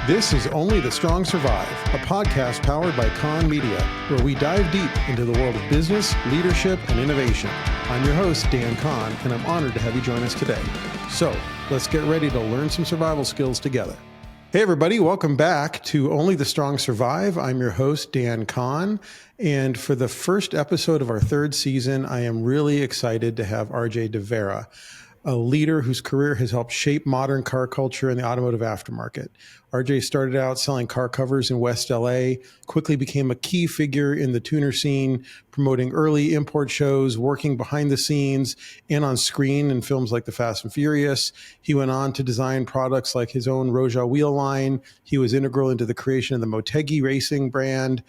This is Only the Strong Survive, a podcast powered by Con Media, where we dive deep into the world of business, leadership, and innovation. I'm your host, Dan Con, and I'm honored to have you join us today. So let's get ready to learn some survival skills together. Hey, everybody. Welcome back to Only the Strong Survive. I'm your host, Dan Con. And for the first episode of our third season, I am really excited to have RJ de Vera, a leader whose career has helped shape modern car culture in the automotive aftermarket. RJ started out selling car covers in West LA, quickly became a key figure in the tuner scene, promoting early import shows, working behind the scenes and on screen in films like The Fast and Furious. He went on to design products like his own Roja wheel line. He was integral into the creation of the Motegi racing brand.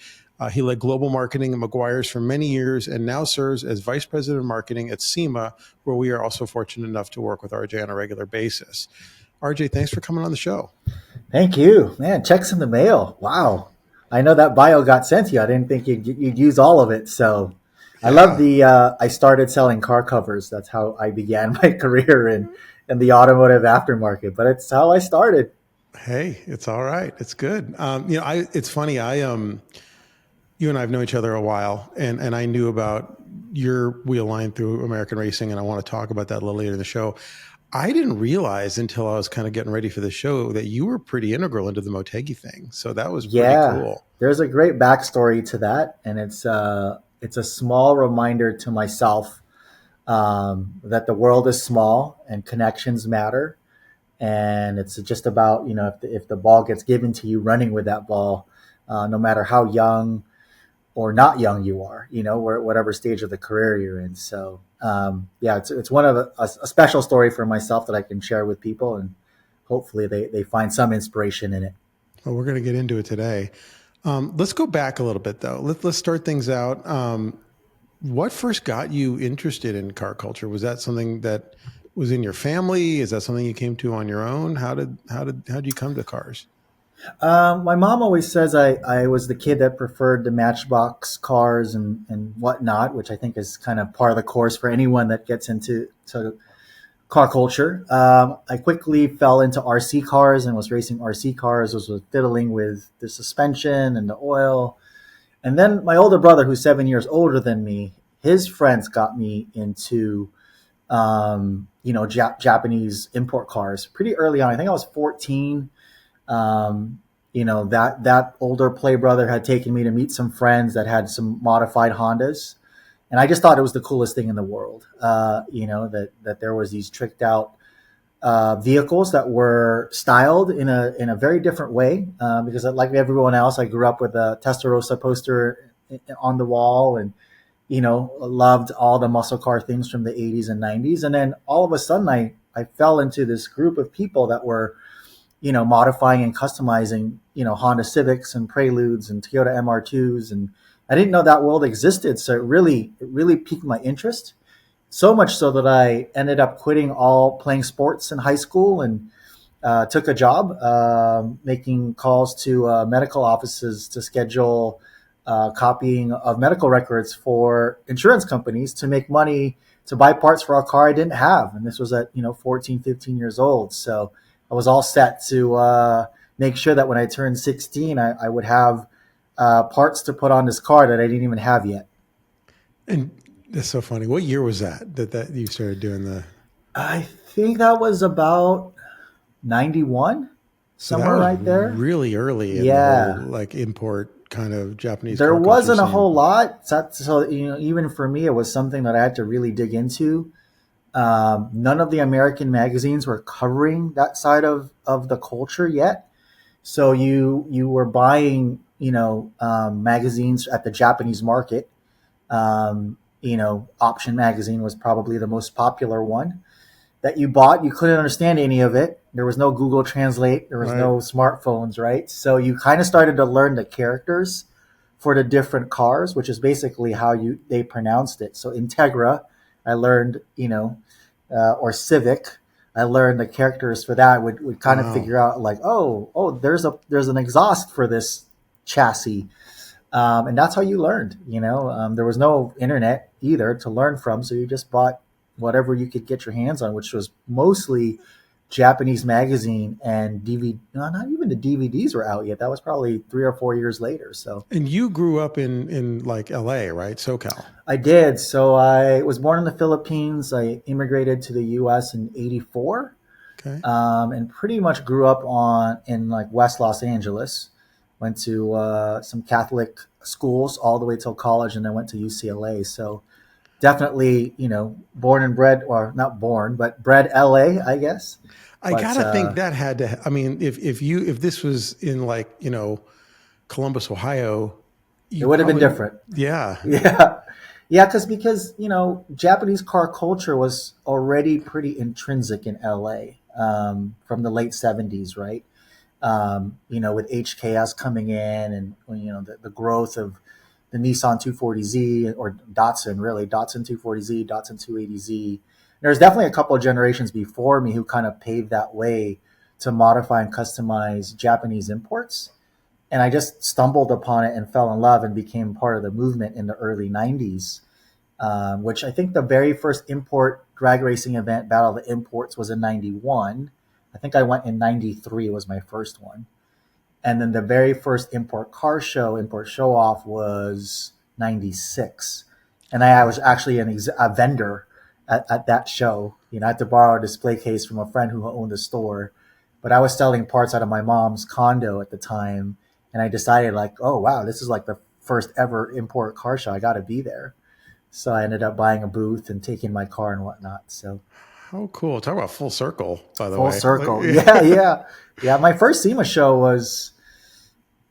He led global marketing at Meguiar's for many years and now serves as vice president of marketing at SEMA, where we are also fortunate enough to work with RJ on a regular basis. RJ, thanks for coming on the show. Thank you. Man, checks in the mail. Wow. I know that bio got sent to you. I didn't think you'd use all of it. So yeah. I love I started selling car covers. That's how I began my career in the automotive aftermarket, but it's how I started. Hey, it's all right. It's good. It's funny. You and I have known each other a while, and I knew about your wheel line through American Racing, and I want to talk about that a little later in the show. I didn't realize until I was kind of getting ready for the show that you were pretty integral into the Motegi thing. So that was pretty cool. There's a great backstory to that, and it's a small reminder to myself that the world is small and connections matter, and it's just about if the ball gets given to you, running with that ball, no matter how young or not young you are, whatever stage of the career you're in. So, it's one of a special story for myself that I can share with people, and hopefully they find some inspiration in it. Well, we're going to get into it today. Let's go back a little bit though. Let's start things out. What first got you interested in car culture? Was that something that was in your family? Is that something you came to on your own? How did you come to cars? My mom always says I was the kid that preferred the Matchbox cars and whatnot, which I think is kind of part of the course for anyone that gets into car culture. I quickly fell into RC cars and was racing RC cars, was fiddling with the suspension and the oil. And then my older brother, who's 7 years older than me, his friends got me into Japanese import cars pretty early on. I think I was 14. That older play brother had taken me to meet some friends that had some modified Hondas. And I just thought it was the coolest thing in the world, that there was these tricked out vehicles that were styled in a very different way. Because like everyone else, I grew up with a Testarossa poster on the wall and, loved all the muscle car things from the 80s and 90s. And then all of a sudden I fell into this group of people that were modifying and customizing, Honda Civics and Preludes and Toyota MR2s. And I didn't know that world existed. So it really piqued my interest. So much so that I ended up quitting all playing sports in high school and took a job making calls to medical offices to schedule copying of medical records for insurance companies to make money to buy parts for a car I didn't have. And this was at, 14, 15 years old. So I was all set to make sure that when I turned 16, I would have parts to put on this car that I didn't even have yet. And that's so funny. What year was that you started doing the? I think that was about 91, somewhere right there. Really early. In the whole, import kind of Japanese. There wasn't a whole lot. So even for me, it was something that I had to really dig into. None of the American magazines were covering that side of the culture yet. So you were buying, magazines at the Japanese market. Option magazine was probably the most popular one that you bought. You couldn't understand any of it. There was no Google Translate. There was no smartphones, right? So you kind of started to learn the characters for the different cars, which is basically how they pronounced it. So Integra, I learned, or Civic, I learned the characters for that. Would kind of figure out like, there's an exhaust for this chassis, and that's how you learned. There was no internet either to learn from, so you just bought whatever you could get your hands on, which was mostly Japanese magazine and DVD. No, not even the DVDs were out yet. That was probably 3 or 4 years later. So, And you grew up in like LA, right? SoCal. I did. So I was born in the Philippines. I immigrated to the U.S. in '84, Okay. and pretty much grew up in like West Los Angeles. Went to some Catholic schools all the way till college, and then went to UCLA. So definitely, born and bred, or not born, but bred LA, I guess. I But gotta think that had to. I mean, if this was in like Columbus, Ohio, it would have been different. Yeah. Yeah. Yeah, because Japanese car culture was already pretty intrinsic in LA, from the late '70s, right? With HKS coming in, and the growth of the Nissan 240Z, or Datsun, really Datsun 240Z, Datsun 280Z. There's definitely a couple of generations before me who kind of paved that way to modify and customize Japanese imports. And I just stumbled upon it and fell in love and became part of the movement in the early '90s, which I think the very first import drag racing event, Battle of the Imports, was in '91. I think I went in '93 was my first one. And then the very first import show off was '96. And I was actually a vendor at that show. I had to borrow a display case from a friend who owned a store. But I was selling parts out of my mom's condo at the time. And I decided, like, oh, wow, this is like the first ever import car show. I got to be there. So I ended up buying a booth and taking my car and whatnot. So, how cool. Talk about full circle, by the way. Full circle. Yeah. My first SEMA show was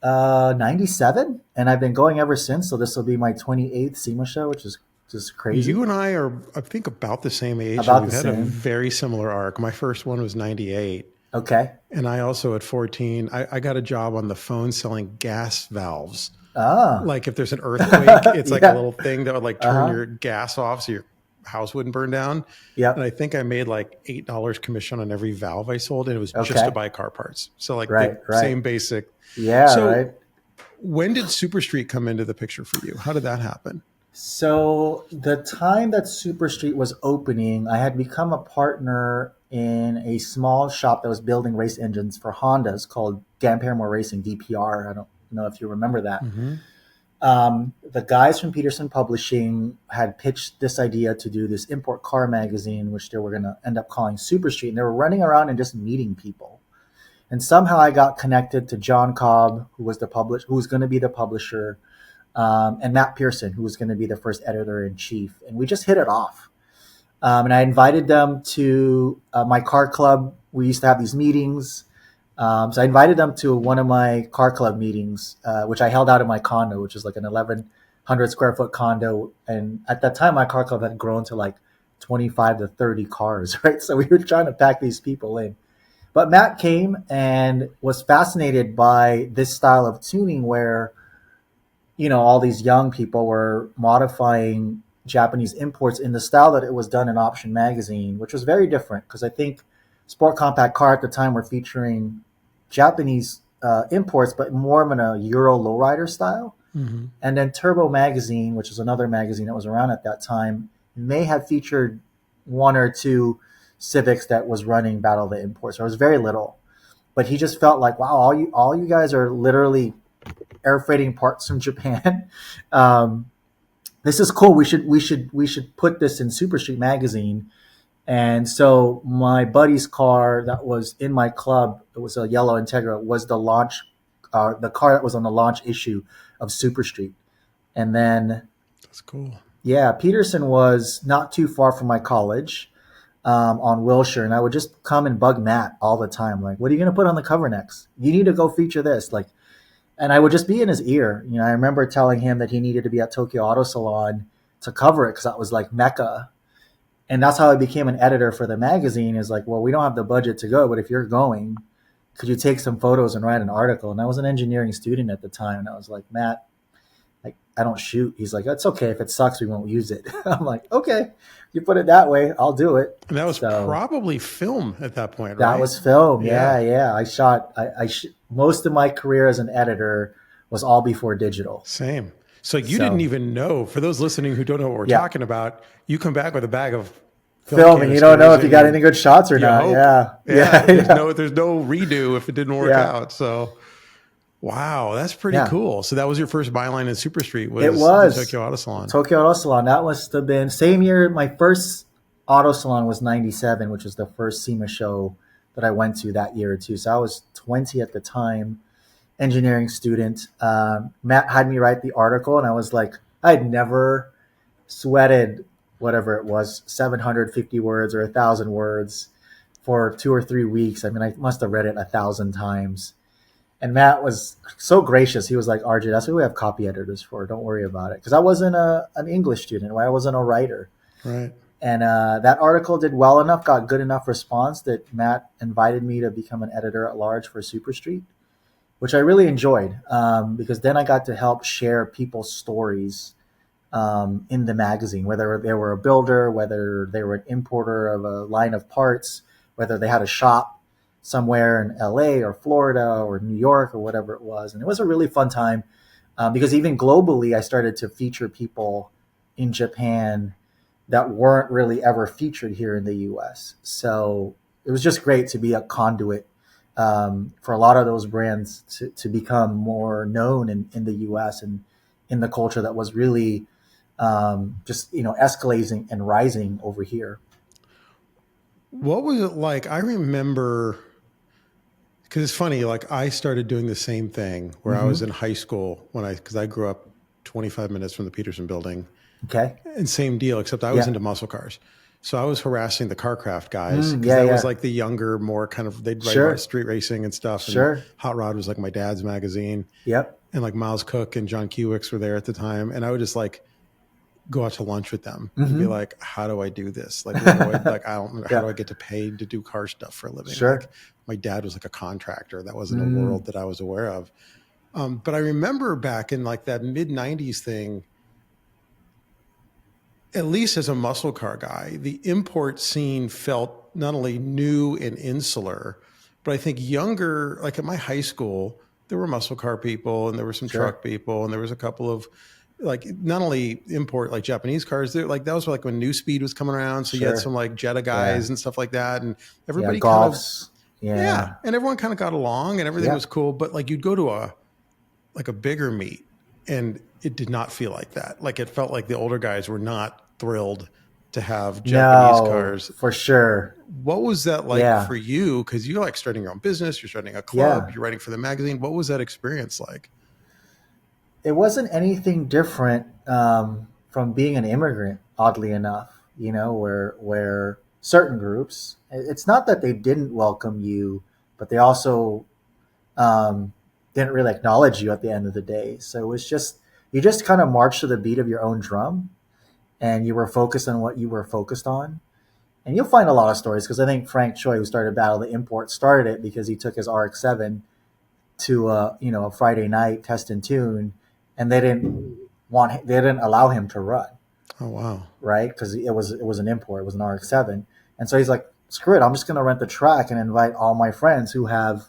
'97, and I've been going ever since. So this will be my 28th SEMA show, which is just crazy. You and I are, I think, about the same age. We've had a very similar arc. My first one was '98. Okay. And I also, at 14, I got a job on the phone selling gas valves. Ah. Like if there's an earthquake, it's like a little thing that would like turn your gas off so your house wouldn't burn down. Yeah. And I think I made like $8 commission on every valve I sold, and it was just to buy car parts. So like same basic. Yeah. So right. When did Super Street come into the picture for you? How did that happen? So the time that Super Street was opening, I had become a partner in a small shop that was building race engines for Hondas called Dan Paramore Racing, DPR. I don't know if you remember that. Mm-hmm. The guys from Peterson Publishing had pitched this idea to do this import car magazine, which they were going to end up calling Super Street. And they were running around and just meeting people. And somehow I got connected to John Cobb, who was going to be the publisher, and Matt Pearson, who was going to be the first editor-in-chief. And we just hit it off. And I invited them to my car club. We used to have these meetings. So I invited them to one of my car club meetings, which I held out in my condo, which is like an 1,100 square foot condo. And at that time, my car club had grown to like 25 to 30 cars, right? So we were trying to pack these people in. But Matt came and was fascinated by this style of tuning where, all these young people were modifying Japanese imports in the style that it was done in Option Magazine, which was very different because I think Sport Compact Car at the time were featuring Japanese imports, but more of a Euro lowrider style. Mm-hmm. And then Turbo Magazine, which is another magazine that was around at that time, may have featured one or two Civics that was running Battle of the Imports. There was very little, but he just felt like, wow, all you guys are literally air freighting parts from Japan. This is cool. We should put this in Super Street Magazine. And so my buddy's car that was in my club, it was a yellow Integra, was the car that was on the launch issue of Super Street. And then that's cool. Yeah, Peterson was not too far from my college, on Wilshire, and I would just come and bug Matt all the time. Like, what are you going to put on the cover next? You need to go feature this. And I would just be in his ear. I remember telling him that he needed to be at Tokyo Auto Salon to cover it because that was like Mecca. And that's how I became an editor for the magazine. Is like, well, we don't have the budget to go, but if you're going, could you take some photos and write an article? And I was an engineering student at the time. And I was like, Matt, I don't shoot. He's like, that's okay. If it sucks, we won't use it. I'm like, okay, you put it that way, I'll do it. And that was probably film at that point, right? That was film. Yeah. I shot, most of my career as an editor was all before digital. Same. So you didn't even know, for those listening who don't know what we're talking about, you come back with a bag of filming. You don't know if you got any good shots or not. Hope. Yeah. There's no redo if it didn't work out. So, wow, that's pretty cool. So that was your first byline in Super Street. It was the Tokyo Auto Salon. Tokyo Auto Salon. That must have been same year. My first auto salon was 97, which was the first SEMA show that I went to that year too. So I was 20 at the time, engineering student. Matt had me write the article, and I was like, I had never sweated whatever it was, 750 words or 1,000 words for 2 or 3 weeks. I mean, I must have read it 1,000 times. And Matt was so gracious. He was like, RJ, that's what we have copy editors for. Don't worry about it. Because I wasn't an English student. I wasn't a writer. Right. And that article did well enough, got good enough response that Matt invited me to become an editor at large for Super Street, which I really enjoyed because then I got to help share people's stories in the magazine, whether they were a builder, whether they were an importer of a line of parts, whether they had a shop somewhere in LA or Florida or New York or whatever it was. And it was a really fun time because even globally, I started to feature people in Japan that weren't really ever featured here in the US. So it was just great to be a conduit for a lot of those brands to become more known in the US and in the culture that was really just, escalating and rising over here. What was it like? I remember, because it's funny, like I started doing the same thing where I was in high school because I grew up 25 minutes from the Peterson building. Okay. And same deal, except I was into muscle cars. So I was harassing the CarCraft guys. Was like the younger, more kind of, they'd write about street racing and stuff. And Hot Rod was like my dad's magazine. Yep. And like Miles Cook and John Kuwix were there at the time. And I would just like go out to lunch with them and be like, how do I do this? Like, how do I get to pay to do car stuff for a living? Sure. Like, my dad was like a contractor. That wasn't a world that I was aware of. But I remember back in like that mid 90s thing, at least as a muscle car guy, the import scene felt not only new and insular, but I think younger, like at my high school, there were muscle car people and there were some truck people and there was a couple of like, not only import like Japanese cars, like that was like when New Speed was coming around. So you had some like Jetta guys and stuff like that. And everybody kind of, and everyone kind of got along and everything was cool. But like you'd go to a bigger meet and it did not feel like that. Like it felt like the older guys were not thrilled to have Japanese cars. For sure. What was that like for you? Because you're like starting your own business, you're starting a club, you're writing for the magazine. What was that experience like? It wasn't anything different from being an immigrant, oddly enough, where certain groups, it's not that they didn't welcome you, but they also didn't really acknowledge you at the end of the day. So it was just, you just kind of marched to the beat of your own drum and you were focused on what you were focused on. And you'll find a lot of stories because I think Frank Choi, who started Battle of the Import, started it because he took his RX-7 to a Friday night test and tune, and they didn't allow him to run. Oh wow! Right, because it was an import, it was an RX-7, and so he's like, screw it, I'm just going to rent the track and invite all my friends who have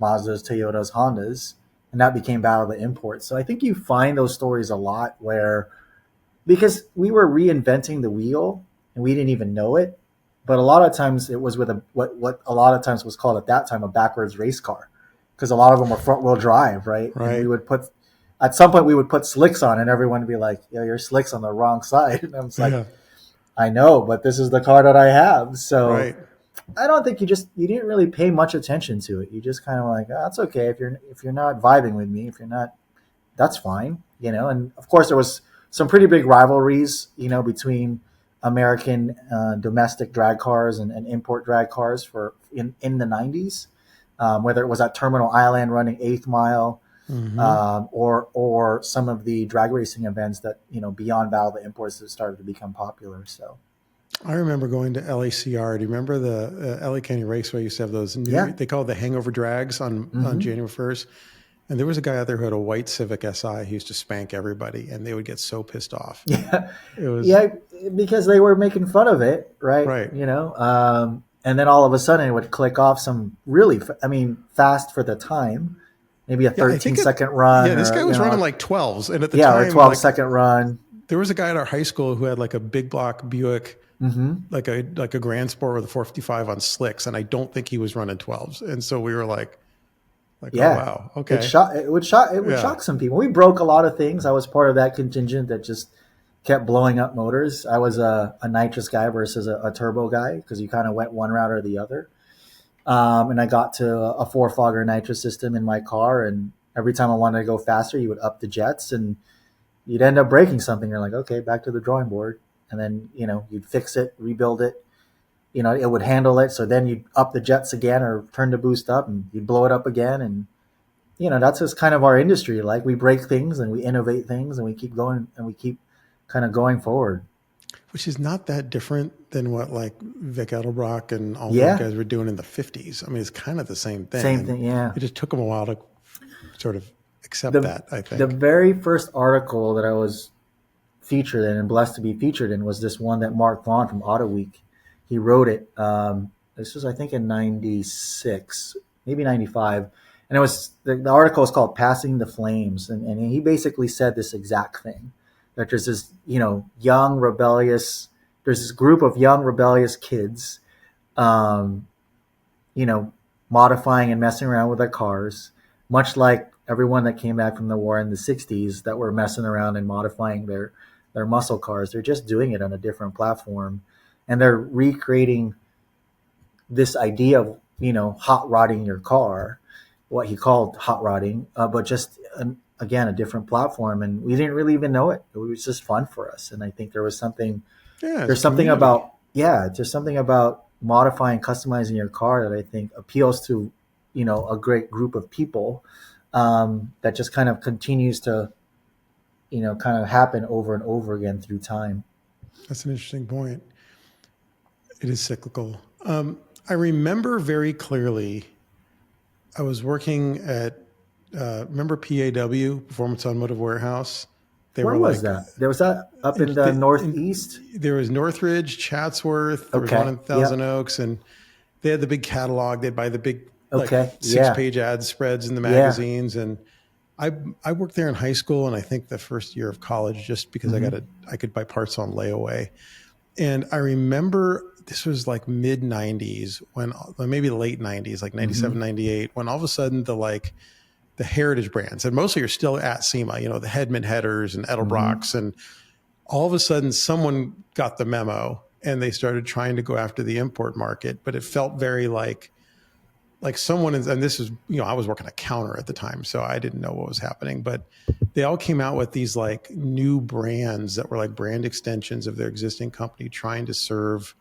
Mazdas, Toyotas, Hondas, and that became Battle of the Import. So I think you find those stories a lot where, because we were reinventing the wheel and we didn't even know it, but a lot of times it was with what a lot of times was called at that time a backwards race car, because a lot of them were front wheel drive, right? And we would at some point we would put slicks on and everyone would be like, "Yo, your slicks on the wrong side." And I was like, I know, but this is the car that I have. So I don't think you didn't really pay much attention to it. You just kind of like, oh, that's okay. If you're not vibing with me, if you're not, that's fine. And of course there was some pretty big rivalries, between American domestic drag cars and import drag cars in the 90s, whether it was at Terminal Island running 8th Mile, or some of the drag racing events that, beyond Battle of the Imports that started to become popular. So I remember going to LACR. Do you remember the LA County Raceway used to have those they call it the hangover drags on January 1st? And there was a guy out there who had a white Civic SI who used to spank everybody, and they would get so pissed off. Because they were making fun of it, right? Right. And then all of a sudden it would click off some really, fast for the time, maybe a 13-second run. Yeah, this guy was running like 12s, and at the time, or 12-second run. There was a guy at our high school who had like a big block Buick, Mm-hmm. like a Grand Sport with a 455 on slicks, and I don't think he was running 12s. And so we were like, oh Yeah. wow, okay, It would shock some people. We broke a lot of things. I was part of that contingent that just kept blowing up motors. I was a nitrous guy versus a turbo guy because you kind of went one route or the other. And I got to a four-fogger nitrous system in my car, and every time I wanted to go faster, you would up the jets, and you'd end up breaking something. You're like, okay, back to the drawing board. And then, you'd fix it, rebuild it. It would handle it. So then you'd up the jets again or turn the boost up and you'd blow it up again. And, that's just kind of our industry. Like we break things and we innovate things and we keep going and we keep kind of going forward. Which is not that different than what like Vic Edelbrock and all Yeah. those guys were doing in the 50s. I mean, it's kind of the same thing. Same thing, yeah. It just took them a while to sort of accept that, I think. The very first article that I was featured in and blessed to be featured in was this one that Mark Vaughn from Auto Week, he wrote it. This was, I think, in 96, maybe 95. And it was the article is called Passing the Flames. And he basically said this exact thing, that there's this, there's this group of young, rebellious kids, modifying and messing around with their cars, much like everyone that came back from the war in the 60s that were messing around and modifying their muscle cars. They're just doing it on a different platform. And they're recreating this idea of, hot rodding your car, what he called hot rodding, but just, again, a different platform. And we didn't really even know it. It was just fun for us. And I think there was something, there's something about modifying, customizing your car that I think appeals to, a great group of people, that just kind of continues to, kind of happen over and over again through time. That's an interesting point. It is cyclical. I remember very clearly, I was working at, remember PAW, Performance Automotive Warehouse? Where was that? There was that up in the Northeast? There was Northridge, Chatsworth, there was one in Thousand Oaks, and they had the big catalog. They'd buy the big six-page ad spreads in the magazines. And I worked there in high school, and I think the first year of college, just because I could buy parts on layaway. And I remember this was like mid 90s when, maybe late 90s, like 97, 98, when all of a sudden the heritage brands, and mostly are still at SEMA, the Hedman headers and Edelbrocks, and all of a sudden someone got the memo and they started trying to go after the import market, but it felt very like someone, and this is, I was working a counter at the time, so I didn't know what was happening, but they all came out with these like new brands that were like brand extensions of their existing company trying to serve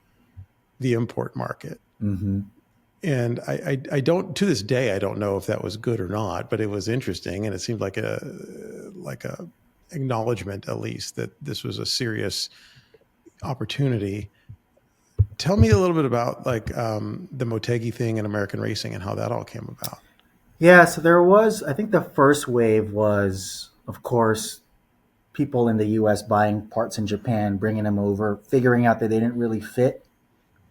the import market. Mm-hmm. And I don't, to this day, I don't know if that was good or not, but it was interesting. And it seemed like a acknowledgement, at least, that this was a serious opportunity. Tell me a little bit about the Motegi thing and American racing and how that all came about. Yeah. So there was, I think the first wave was, of course, people in the US buying parts in Japan, bringing them over, figuring out that they didn't really fit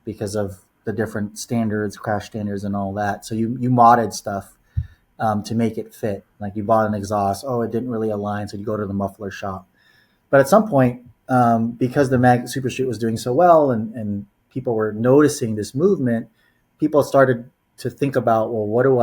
because of the different standards, crash standards and all that. So you modded stuff to make it fit. Like you bought an exhaust, it didn't really align, so you go to the muffler shop. But at some point, because the Mag Super Street was doing so well and people were noticing this movement, people started to think about, well, what do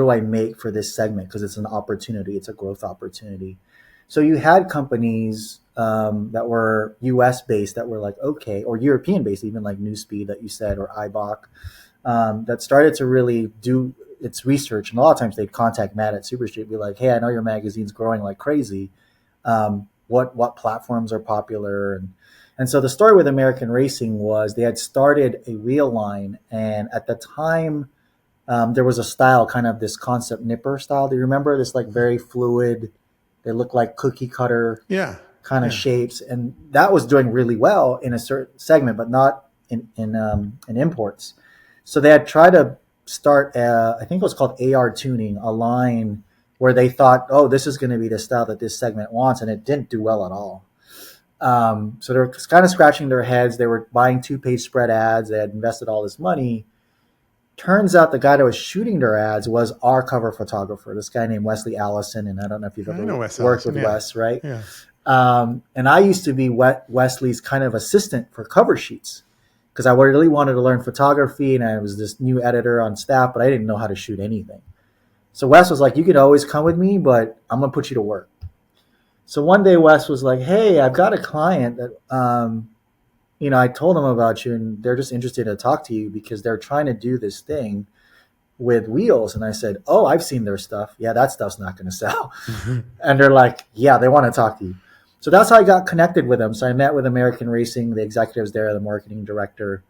I make for this segment? Because it's an opportunity, it's a growth opportunity. So you had companies that were US based that were like, okay, or European based, even like New Speed that you said, or IBOC, that started to really do its research. And a lot of times they'd contact Matt at Super Street, be like, hey, I know your magazine's growing like crazy. What platforms are popular? And so the story with American Racing was they had started a wheel line. And at the time, there was a style, kind of this concept nipper style. Do you remember this like very fluid, they look like cookie cutter kind of shapes. And that was doing really well in a certain segment, but not in imports. So they had tried to start, I think it was called AR Tuning, a line where they thought, this is going to be the style that this segment wants. And it didn't do well at all. So they were kind of scratching their heads. They were buying 2-page spread ads. They had invested all this money. Turns out the guy that was shooting their ads was our cover photographer, this guy named Wesley Allison. And I don't know if you've ever worked with Wes, right? Yeah. And I used to be Wesley's kind of assistant for cover sheets because I really wanted to learn photography, and I was this new editor on staff, but I didn't know how to shoot anything. So Wes was like, you could always come with me, but I'm going to put you to work. So one day Wes was like, hey, I've got a client that, I told them about you, and they're just interested to talk to you because they're trying to do this thing with wheels. And I said, oh, I've seen their stuff. Yeah, that stuff's not going to sell. Mm-hmm. And they're like, yeah, they want to talk to you. So that's how I got connected with them. So I met with American Racing, the executives there, the marketing director.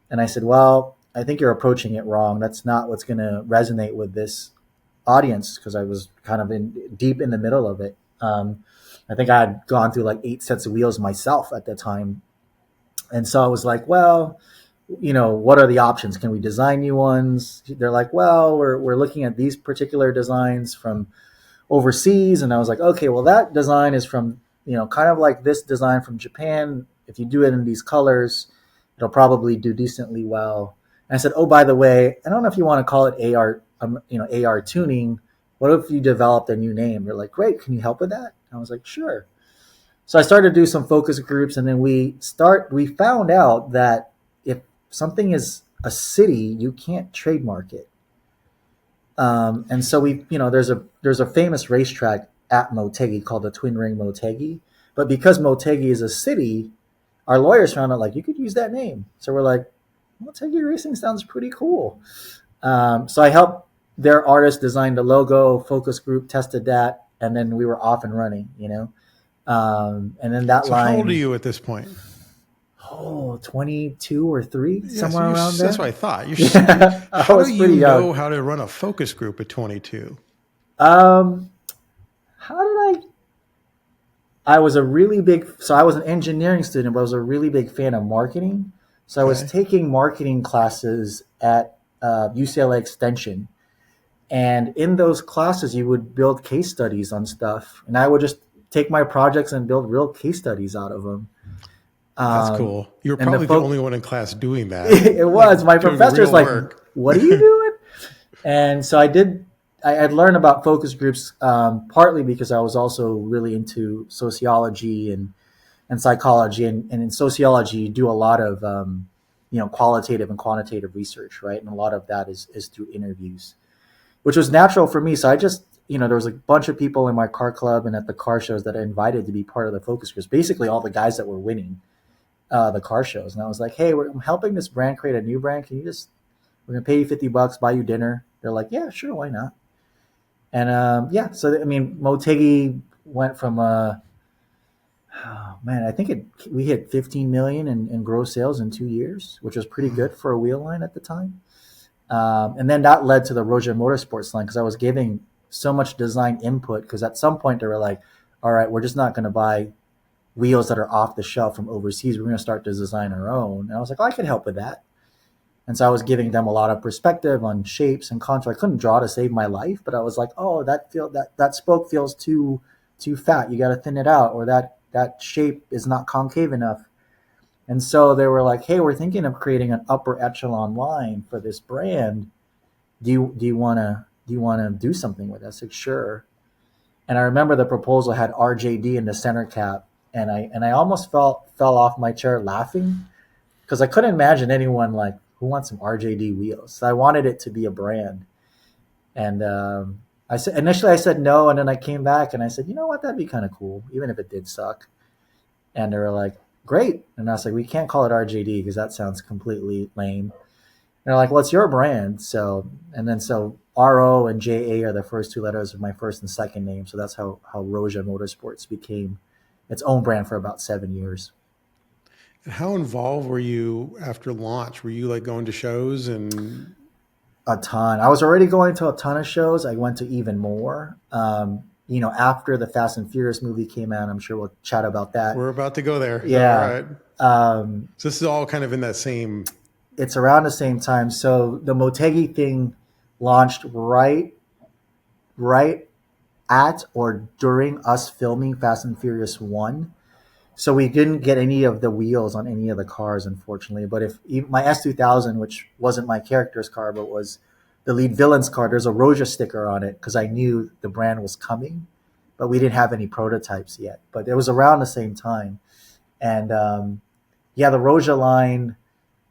And I said, well, I think you're approaching it wrong. That's not what's going to resonate with this audience, because I was kind of deep in the middle of it. I think I had gone through like 8 sets of wheels myself at the time. And so I was like, well, what are the options? Can we design new ones? They're like, well, we're looking at these particular designs from overseas. And I was like, okay, well, that design is from, kind of like this design from Japan. If you do it in these colors, it'll probably do decently well. And I said, oh, by the way, I don't know if you want to call it AR, AR tuning. What if you developed a new name? They're like, great. Can you help with that? I was like, sure. So I started to do some focus groups, and then we found out that if something is a city, you can't trademark it. And so there's a famous racetrack at Motegi called the Twin Ring Motegi, but because Motegi is a city, our lawyers found out like you could use that name. So we're like, Motegi Racing sounds pretty cool. So I helped their artist design the logo, focus group tested that, and then we were off and running, and then that so line. How old are you at this point? 22 or 3, somewhere around there. That's what I thought. How do you know how to run a focus group at 22? I was I was an engineering student, but I was a really big fan of marketing. So I was taking marketing classes at UCLA Extension. And in those classes, you would build case studies on stuff. And I would just take my projects and build real case studies out of them. That's cool. You were probably the only one in class doing that. It was. My professor's like, what are you doing? And so I'd learned about focus groups partly because I was also really into sociology and psychology. And in sociology, you do a lot of, qualitative and quantitative research, right? And a lot of that is through interviews, which was natural for me. So I just, there was a bunch of people in my car club and at the car shows that I invited to be part of the focus groups, basically all the guys that were winning the car shows. And I was like, hey, I'm helping this brand create a new brand. We're going to pay you $50, buy you dinner. They're like, yeah, sure. Why not? And so, Motegi went from, I think we hit 15 million in gross sales in 2 years, which was pretty good for a wheel line at the time. And then that led to the Roja Motorsports line because I was giving so much design input because at some point they were like, all right, we're just not going to buy wheels that are off the shelf from overseas. We're going to start to design our own. And I was like, I could help with that. And so I was giving them a lot of perspective on shapes and contour. I couldn't draw to save my life, but I was like, oh, that spoke feels too fat. You got to thin it out, or that shape is not concave enough. And so they were like, hey, we're thinking of creating an upper echelon line for this brand. Do you want to do something with us? I said, sure. And I remember the proposal had RJD in the center cap, and I almost fell off my chair laughing because I couldn't imagine anyone like who wants some RJD wheels. So I wanted it to be a brand. And initially I said no, and then I came back and I said, you know what, that'd be kind of cool, even if it did suck. And they were like, great. And I was like, we can't call it RJD because that sounds completely lame. And they're like, well, it's your brand. So RO and JA are the first 2 letters of my first and second name. So that's how Roja Motorsports became its own brand for about 7 years. And how involved were you after launch? Were you like going to shows and? A ton. I was already going to a ton of shows. I went to even more. After the Fast and Furious movie came out, I'm sure we'll chat about that. We're about to go there. Yeah. All right. So this is all kind of in that same. It's around the same time. So the Motegi thing launched right at or during us filming Fast and Furious 1. So we didn't get any of the wheels on any of the cars, unfortunately. But if my S2000, which wasn't my character's car, but was the lead villain's car, there's a Roja sticker on it because I knew the brand was coming. but we didn't have any prototypes yet. But it was around the same time. And yeah, the Roja line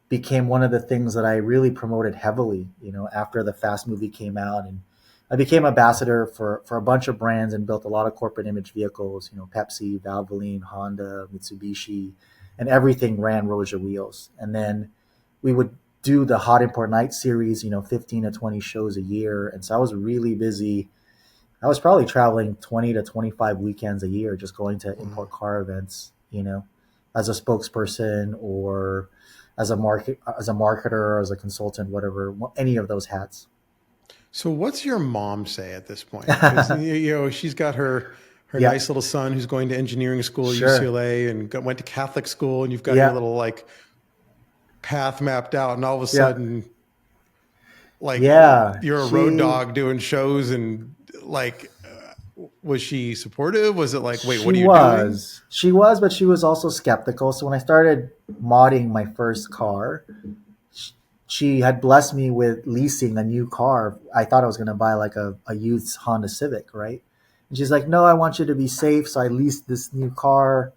became one of the things that I really promoted heavily, after the Fast movie came out. And I became ambassador for a bunch of brands and built a lot of corporate image vehicles, Pepsi, Valvoline, Honda, Mitsubishi, and everything ran Roja wheels. And then we would do the Hot Import Night series, 15 to 20 shows a year. And so I was really busy. I was probably traveling 20 to 25 weekends a year, just going to import car events, as a spokesperson or as a marketer or as a consultant, whatever, any of those hats. So what's your mom say at this point? 'Cause, she's got her nice little son who's going to engineering school at UCLA and went to Catholic school, and you've got your little path mapped out, and all of a sudden you're a road dog doing shows, and was she supportive? Was it like, wait, what are you doing? She was, but she was also skeptical. So when I started modding my first car, she had blessed me with leasing a new car. I thought I was going to buy like a used Honda Civic, right? And she's like, no, I want you to be safe. So I leased this new car.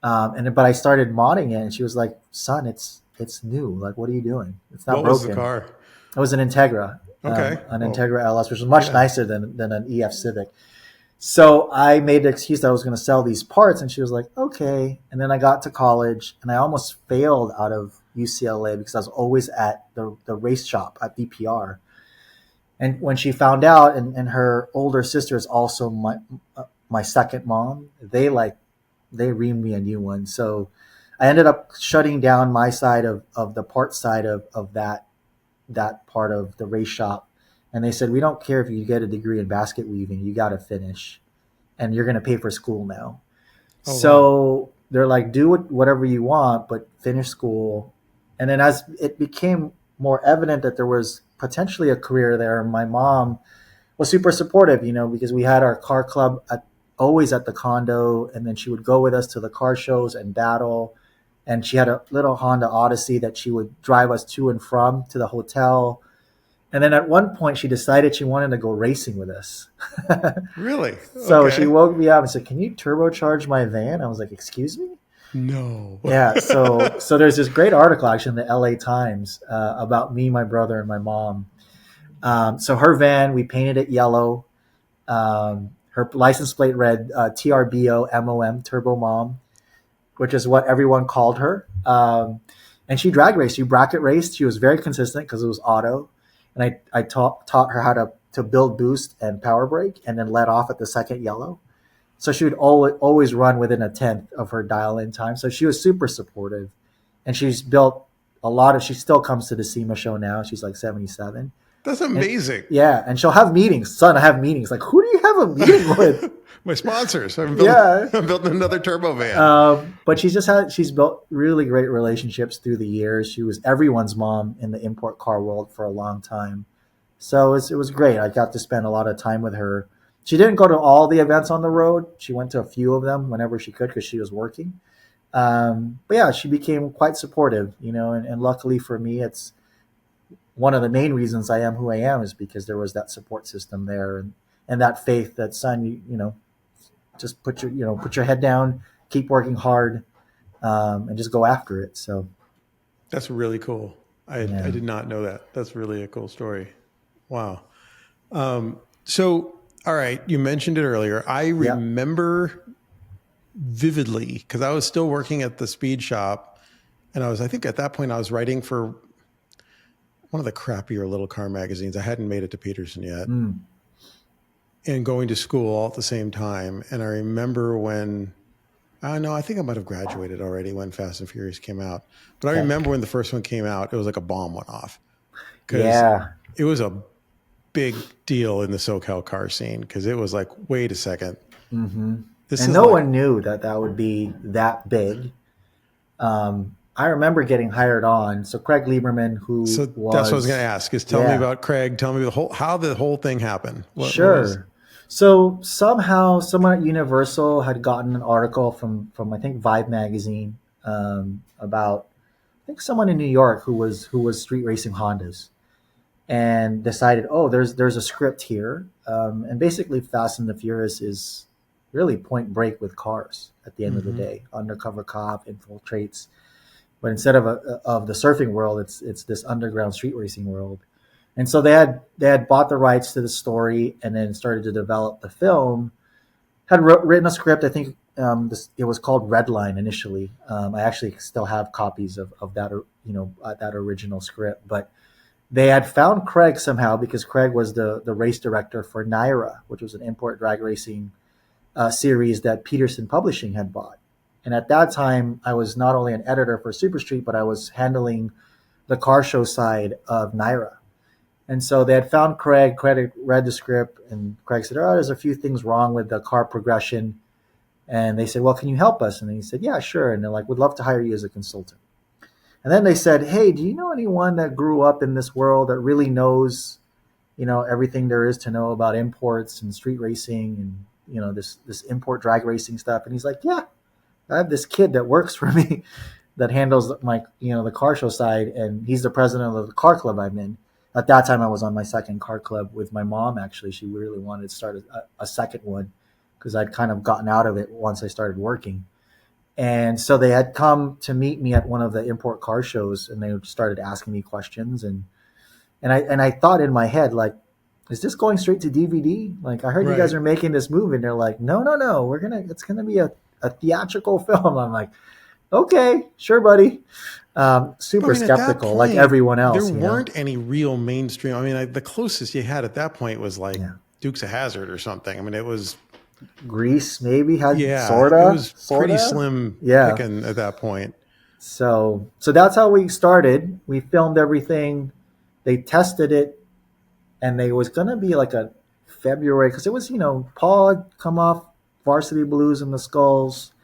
But I started modding it, and she was like, son, it's new. Like, what are you doing? It's not broken. What was the car? It was an Integra. Okay. An Integra LS, which was much nicer than an EF Civic. So I made the excuse that I was going to sell these parts, and she was like, okay. And then I got to college, and I almost failed out of UCLA because I was always at the race shop at DPR. And when she found out, and her older sister is also my second mom, they reamed me a new one. So I ended up shutting down my side of the part side of that part of the race shop. And they said, we don't care if you get a degree in basket weaving, you got to finish, and you're going to pay for school now. Oh, so wow. They're like, do whatever you want, but finish school. And then as it became more evident that there was potentially a career there, my mom was super supportive, because we had our car club always at the condo. And then she would go with us to the car shows and battle. And she had a little Honda Odyssey that she would drive us to and from to the hotel. And then at one point, she decided she wanted to go racing with us. Really? So she woke me up and said, can you turbocharge my van? I was like, excuse me? No. Yeah. So there's this great article actually in the LA Times about me, my brother, and my mom. So her van, we painted it yellow. Her license plate read TRBO MOM, Turbo Mom, which is what everyone called her. And she drag raced. She bracket raced. She was very consistent because it was auto. And I taught her how to build boost and power brake, and then let off at the second yellow. So she would always run within a tenth of her dial-in time. So she was super supportive. And she's built she still comes to the SEMA show now. She's like 77. That's amazing. And she'll have meetings. Son, I have meetings. Like, who do you have a meeting with? My sponsors. I'm building another turbo van. But she's built really great relationships through the years. She was everyone's mom in the import car world for a long time. So it was great. I got to spend a lot of time with her. She didn't go to all the events on the road. She went to a few of them whenever she could because she was working. But yeah, she became quite supportive, and luckily for me, it's one of the main reasons I am who I am is because there was that support system there and that faith that, son, just put your head down, keep working hard, and just go after it. So that's really cool. I did not know that. That's really a cool story. Wow. So, all right. You mentioned it earlier. I remember vividly because I was still working at the speed shop, and I think at that point I was writing for one of the crappier little car magazines. I hadn't made it to Peterson yet. And going to school all at the same time. And I remember when, I think I might have graduated already when Fast and Furious came out. But I remember when the first one came out, it was like a bomb went off. Because it was a big deal in the SoCal car scene because it was like, wait a second. Mm-hmm. And no one knew that would be that big. I remember getting hired on. So Craig Lieberman, that's what I was going to ask, is tell me about Craig. Tell me how the whole thing happened. Sure. So somehow someone at Universal had gotten an article from I think Vibe magazine about I think someone in New York who was street racing Hondas, and decided, there's a script here, and basically Fast and the Furious is really Point Break with cars at the end of the Mm-hmm. day. Undercover cop infiltrates, but instead of the surfing world, it's this underground street racing world. And so they had bought the rights to the story and then started to develop the film. Had written a script. I think it was called Redline initially. I actually still have copies of that, that original script. But they had found Craig somehow because Craig was the race director for Naira, which was an import drag racing series that Peterson Publishing had bought. And at that time, I was not only an editor for Super Street, but I was handling the car show side of Naira. And so they had found Craig. Craig had read the script, and Craig said, "Oh, there's a few things wrong with the car progression." And they said, "Well, can you help us?" And he said, "Yeah, sure." And they're like, "We'd love to hire you as a consultant." And then they said, "Hey, do you know anyone that grew up in this world that really knows, everything there is to know about imports and street racing and this import drag racing stuff?" And he's like, "Yeah, I have this kid that works for me that handles my the car show side, and he's the president of the car club I'm in." At that time, I was on my second car club with my mom. Actually, she really wanted to start a second one because I'd kind of gotten out of it once I started working. And so they had come to meet me at one of the import car shows, and they started asking me questions, and I thought in my head, like, is this going straight to DVD? Like, I heard you guys Right. are making this movie, and they're like, no, it's gonna be a theatrical film. I'm like, okay, sure, buddy. But I Super mean, at that skeptical, like point, everyone there else. weren't any real mainstream. I mean, the closest you had at that point was like Yeah. Dukes of Hazzard or something. I mean, it was, Greece maybe had yeah, it was pretty sorta. slim Yeah. picking at that point. So that's how we started. We filmed everything. They tested it, and they was gonna be like a February because it was Paul had come off Varsity Blues and the Skulls.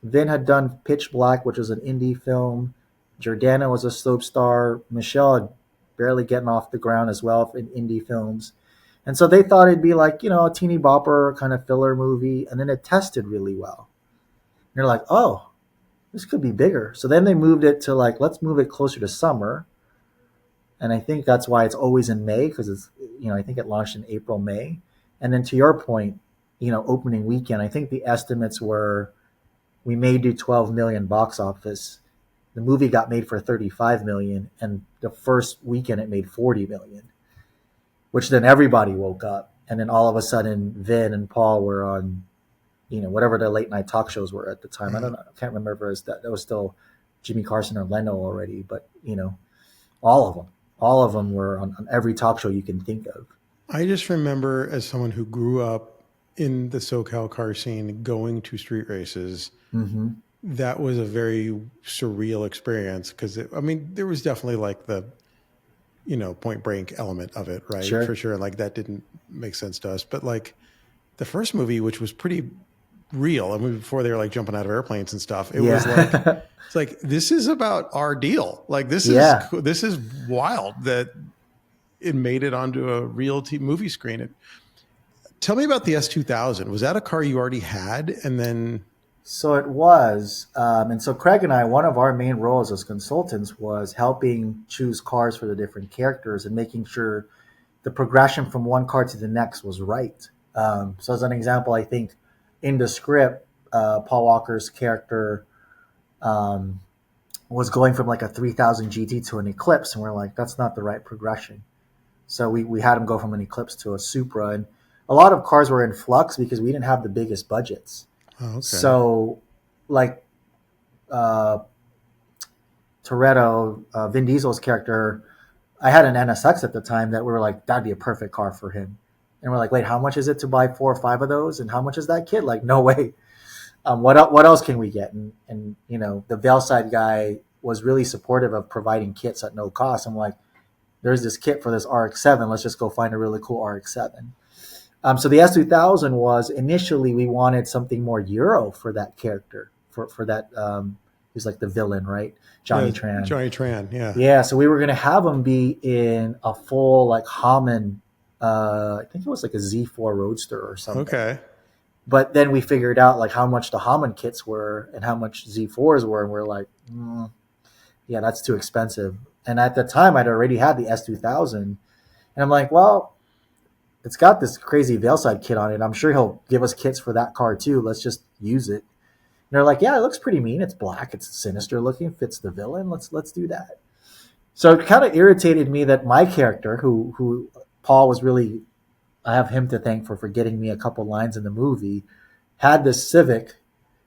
Vin had done Pitch Black, which was an indie film. Jordana was a soap star. Michelle had barely getting off the ground as well in indie films. And so they thought it'd be like, a teeny bopper kind of filler movie. And then it tested really well. And they're like, oh, this could be bigger. So then they moved it to like, let's move it closer to summer. And I think that's why it's always in May because I think it launched in April, May. And then to your point, opening weekend, I think the estimates were we may do 12 million box office. The movie got made for 35 million, and the first weekend it made 40 million, which then everybody woke up. And then all of a sudden, Vin and Paul were on, whatever the late night talk shows were at the time. I don't know. I can't remember if that was still Jimmy Carson or Leno already, but, all of them were on every talk show you can think of. I just remember as someone who grew up in the SoCal car scene going to street races, Mm-hmm. that was a very surreal experience because, there was definitely like the, Point Break element of it, right? Sure. For sure. Like that didn't make sense to us. But like the first movie, which was pretty real, before they were like jumping out of airplanes and stuff, it was like, it's like, this is about our deal. Like this is wild that it made it onto a real movie screen. Tell me about the S2000. Was that a car you already had? And then... So it was. And so Craig and I, one of our main roles as consultants was helping choose cars for the different characters and making sure the progression from one car to the next was right. So as an example, I think in the script, Paul Walker's character was going from like a 3000 GT to an Eclipse. And we're like, that's not the right progression. So we had him go from an Eclipse to a Supra. And a lot of cars were in flux because we didn't have the biggest budgets. Oh, okay. So, like Toretto, Vin Diesel's character, I had an NSX at the time that we were like, that'd be a perfect car for him. And we're like, wait, how much is it to buy 4 or 5 of those? And how much is that kit? Like, no way. What else can we get? And the Veilside guy was really supportive of providing kits at no cost. I'm like, there's this kit for this RX-7. Let's just go find a really cool RX-7. So the S2000 was initially we wanted something more Euro for that character for that he's like the villain, right? Johnny Tran. Johnny Tran, yeah. Yeah, so we were gonna have him be in a full like Hammond, I think it was like a Z4 Roadster or something. Okay. But then we figured out like how much the Hammond kits were and how much Z4s were, and we're like, yeah, that's too expensive. And at the time, I'd already had the S2000, and I'm like, well, it's got this crazy Veilside kit on it. I'm sure he'll give us kits for that car too. Let's just use it. And they're like, yeah, it looks pretty mean. It's black. It's sinister looking. Fits the villain. Let's do that. So it kind of irritated me that my character, who Paul was really, I have him to thank for getting me a couple lines in the movie, had this Civic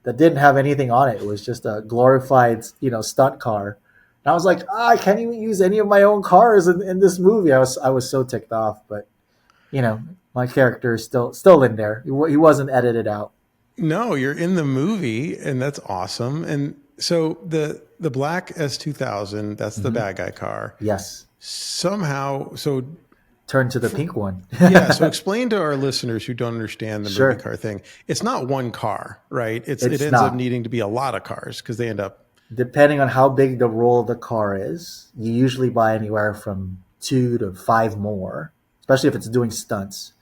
that didn't have anything on it. It was just a glorified, stunt car. And I was like, I can't even use any of my own cars in this movie. I was so ticked off, but my character is still in there. He wasn't edited out. No, you're in the movie, and that's awesome. And so the black S2000, that's the bad guy car. Yes. Somehow, so turn to the pink one. Yeah. So explain to our listeners who don't understand the Sure. movie car thing. It's not one car, right? It ends not. up needing to be a lot of cars because they end up. Depending on how big the roll of the car is, you usually buy anywhere from 2 to 5 more, especially if it's doing stunts.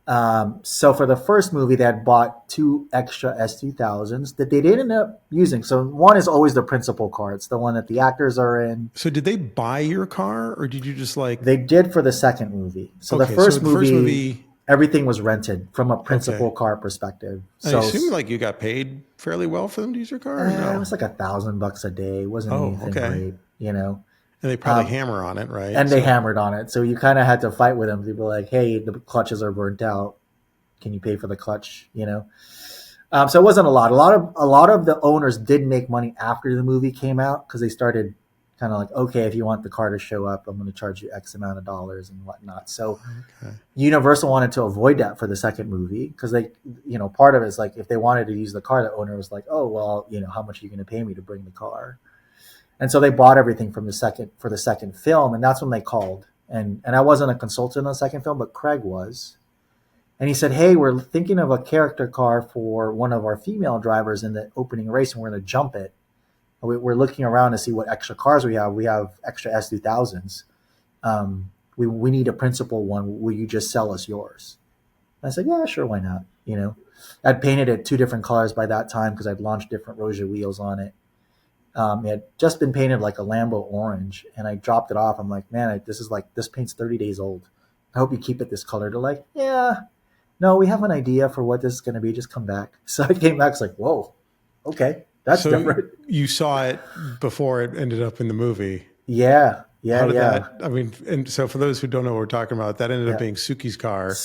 So for the first movie, they had bought 2 extra S2000s that they didn't end up using. So one is always the principal car. It's the one that the actors are in. So did they buy your car, or did you just like... They did for the second movie. So the first movie, everything was rented from a principal car perspective. So I assume like you got paid fairly well for them to use your car? Or no? It was like $1,000 a day. It wasn't anything great, And they probably hammer on it, right? And they hammered on it. So you kind of had to fight with them. People were like, hey, the clutches are burnt out. Can you pay for the clutch? So it wasn't a lot. A lot of the owners did make money after the movie came out because they started kind of like, okay, if you want the car to show up, I'm going to charge you X amount of dollars and whatnot. So Universal wanted to avoid that for the second movie because they, part of it is like if they wanted to use the car, the owner was like, oh, well, how much are you going to pay me to bring the car? And so they bought everything for the second film, and that's when they called. And I wasn't a consultant on the second film, but Craig was. And he said, hey, we're thinking of a character car for one of our female drivers in the opening race, and we're going to jump it. We're looking around to see what extra cars we have. We have extra S2000s. We need a principal one. Will you just sell us yours? And I said, yeah, sure, why not? I'd painted it 2 different colors by that time because I'd launched different Roja wheels on it. It had just been painted like a Lambo orange, and I dropped it off. I'm like, man, this paint's 30 days old. I hope you keep it this color. They're like, yeah, no, we have an idea for what this is going to be. Just come back. So I came back. It's like, whoa, okay, that's different. You saw it before it ended up in the movie. Yeah. And so for those who don't know what we're talking about, that ended up being Suki's car.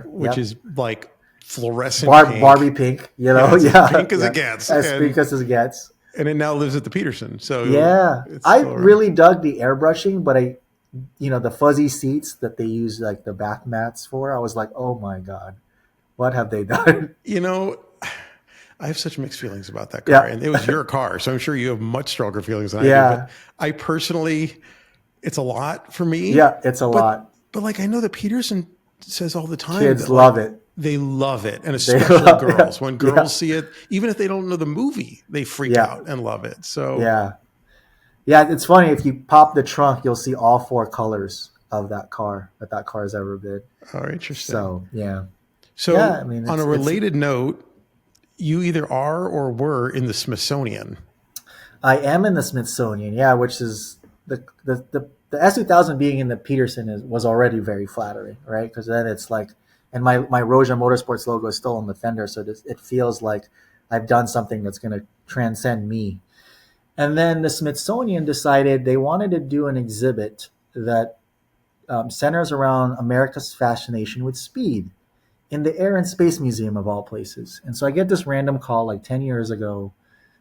Which is like fluorescent pink. Barbie pink, pink as it gets. As pink as it gets. And it now lives at the Peterson. So I really dug the airbrushing, but the fuzzy seats that they use like the back mats for, I was like, oh my God, what have they done? I have such mixed feelings about that car, and it was your car, so I'm sure you have much stronger feelings than I do. But I personally, it's a lot for me. Yeah, it's a lot. But like I know that Peterson says all the time, kids love it. They love it, and especially girls. When girls see it, even if they don't know the movie, they freak out and love it. So yeah, it's funny. If you pop the trunk, you'll see all 4 colors of that car has ever been. Oh, interesting. So yeah. So on a related note, you either are or were in the Smithsonian. I am in the Smithsonian, which is the S2000 being in the Peterson was already very flattering, right? Because then it's like. And my Roja Motorsports logo is still on the fender, so it feels like I've done something that's going to transcend me. And then the Smithsonian decided they wanted to do an exhibit that centers around America's fascination with speed in the Air and Space Museum of all places. And so I get this random call like 10 years ago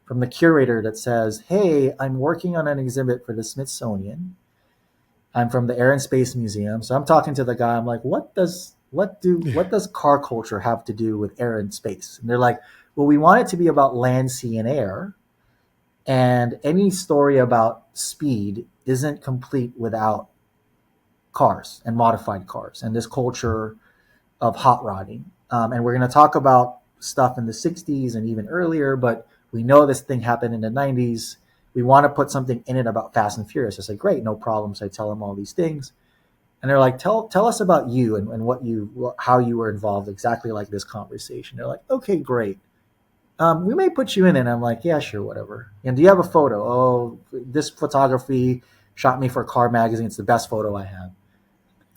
from the curator that says, hey, I'm working on an exhibit for the Smithsonian. I'm from the Air and Space Museum. So I'm talking to the guy. I'm like, what does car culture have to do with air and space? And they're like, well, we want it to be about land, sea, and air. And any story about speed isn't complete without cars and modified cars and this culture of hot rodding. And we're going to talk about stuff in the 60s and even earlier, but we know this thing happened in the 90s. We want to put something in it about Fast and Furious. I say, great, no problem. So I tell them all these things. And they're like, tell us about you and how you were involved, exactly like this conversation. They're like, okay, great. We may put you in it. And I'm like, yeah, sure, whatever. And do you have a photo? Oh, this photography shot me for Car Magazine. It's the best photo I have.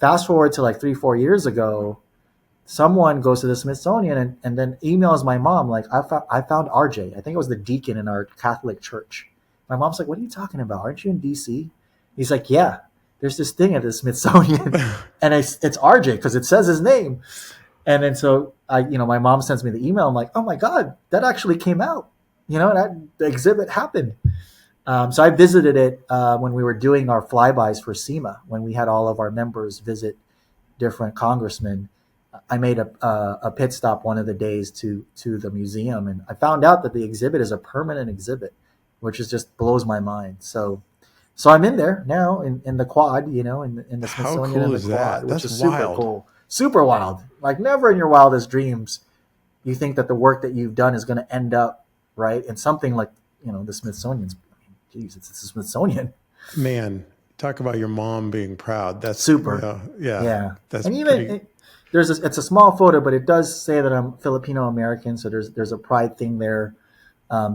fast forward to like 3-4 years ago, someone goes to the Smithsonian and then emails my mom, like, I found RJ. I think it was the deacon in our Catholic church. My mom's like, what are you talking about? Aren't you in DC? He's like, yeah, there's this thing at the Smithsonian and it's RJ because it says his name. And then so my mom sends me the email. I'm like, oh my God, that actually came out. That the exhibit happened. So I visited it when we were doing our flybys for SEMA, when we had all of our members visit different congressmen. I made a pit stop one of the days to the museum, and I found out that the exhibit is a permanent exhibit, which is just blows my mind. So I'm in there now in the quad, in the Smithsonian. How cool in the is quad, that? which That's is super wild. cool, super wild. Like never in your wildest dreams, you think that the work that you've done is going to end up right in something like the Smithsonian's. Geez, it's the Smithsonian. Man, talk about your mom being proud. That's super. Yeah. That's and even it's a small photo, but it does say that I'm Filipino American. So there's a pride thing there,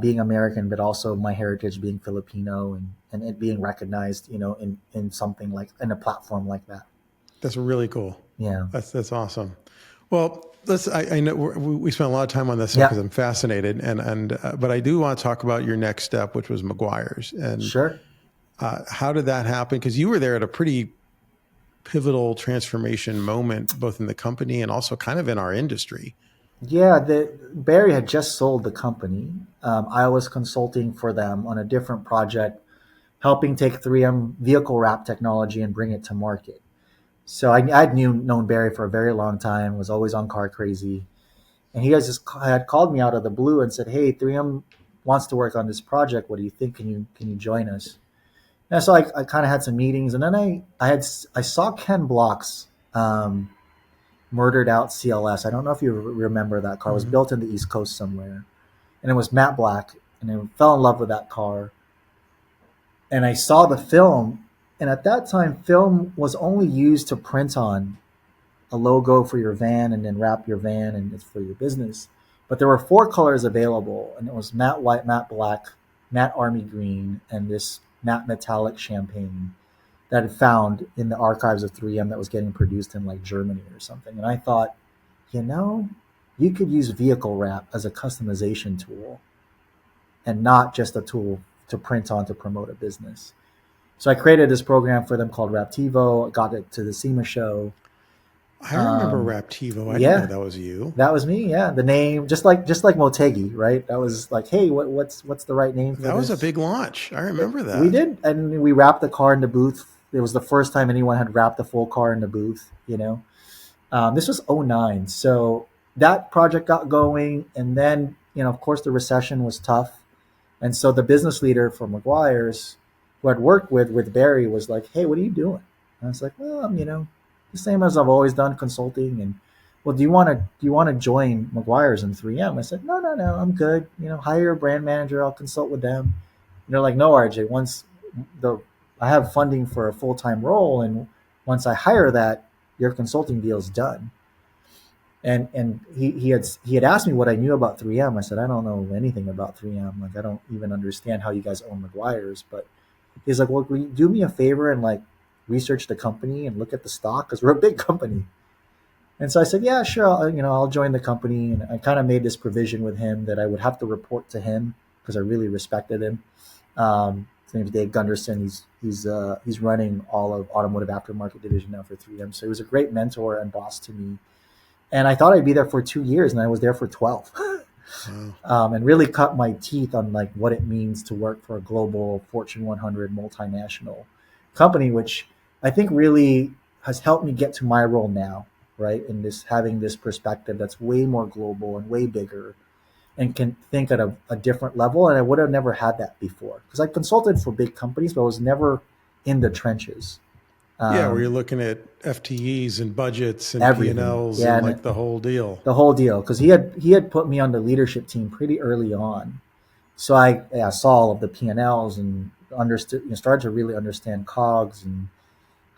being American, but also my heritage being Filipino and it being recognized, in something like in a platform like that. That's really cool. Yeah, that's awesome. Well, I know we spent a lot of time on this because I'm fascinated, but I do want to talk about your next step, which was Meguiar's. And sure. How did that happen? Because you were there at a pretty pivotal transformation moment, both in the company and also kind of in our industry. Yeah, Barry had just sold the company. I was consulting for them on a different project, helping take 3M vehicle wrap technology and bring it to market. So I'd known Barry for a very long time, was always on Car Crazy. And he had called me out of the blue and said, hey, 3M wants to work on this project. What do you think? Can you join us? And so I kind of had some meetings. And then I saw Ken Block's murdered out CLS. I don't know if you remember that car. It was built in the East Coast somewhere. And it was matte black. And I fell in love with that car. And I saw the film. And at that time, film was only used to print on a logo for your van and then wrap your van and it's for your business. But there were 4 colors available, and it was matte white, matte black, matte army green, and this matte metallic champagne that I found in the archives of 3M that was getting produced in like Germany or something. And I thought, you could use vehicle wrap as a customization tool and not just a tool to print on to promote a business. So I created this program for them called Raptivo. Got it to the SEMA show. I remember Raptivo. I didn't know that was you. That was me. Yeah, the name just like Motegi, right? That was like, hey, what's the right name for that? This Was a big launch. I remember that. We did, and we wrapped the car in the booth. It was the first time anyone had wrapped the full car in the booth. This was 2009, so that project got going, and then of course the recession was tough, and so the business leader for Meguiar's, who I'd worked with Barry, was like, hey, what are you doing? And I was like, well, I'm the same as I've always done, consulting. And well, do you want to join Meguiar's and 3M? I said, no, I'm good. Hire a brand manager. I'll consult with them. And they're like, no, RJ, once I have funding for a full-time role, and once I hire that, your consulting deal is done. And he had asked me what I knew about 3M. I said, I don't know anything about 3M. Like, I don't even understand how you guys own Meguiar's. But he's like, well, will you do me a favor and like research the company and look at the stock, because we're a big company. And so I said, yeah, sure. I'll join the company. And I kind of made this provision with him that I would have to report to him because I really respected him. His name is Dave Gunderson. He's running all of automotive aftermarket division now for 3M. So he was a great mentor and boss to me. And I thought I'd be there for 2 years, and I was there for 12. And really cut my teeth on like what it means to work for a global Fortune 100 multinational company, which I think really has helped me get to my role now, right? In this, having this perspective that's way more global and way bigger, and can think at a different level. And I would have never had that before, because I consulted for big companies, but I was never in the trenches. Where you're looking at FTEs and budgets and everything. P&Ls and like the whole deal. The whole deal, because he had put me on the leadership team pretty early on. So I saw all of the P&Ls and understood, started to really understand COGS and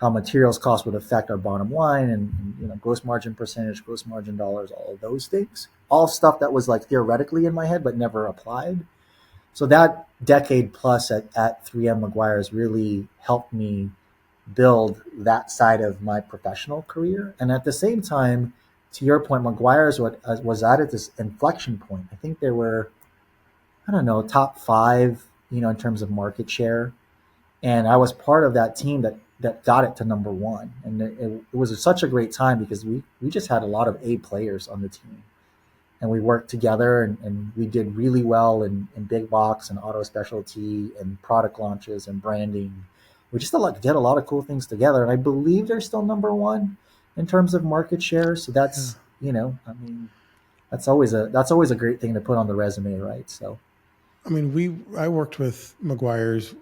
how materials cost would affect our bottom line, and gross margin percentage, gross margin dollars, all of those things. All stuff that was like theoretically in my head but never applied. So that decade plus at 3M Meguiar's really helped me build that side of my professional career. And at the same time, to your point, McGuire's was at this inflection point. I think they were, I don't know, top five, in terms of market share. And I was part of that team that got it to number one. And it was such a great time because we just had a lot of A players on the team. And we worked together and we did really well in big box and auto specialty and product launches and branding. We just did a lot of cool things together. And I believe they're still number one in terms of market share. So that's, that's always a great thing to put on the resume, right? So, I worked with McGuire's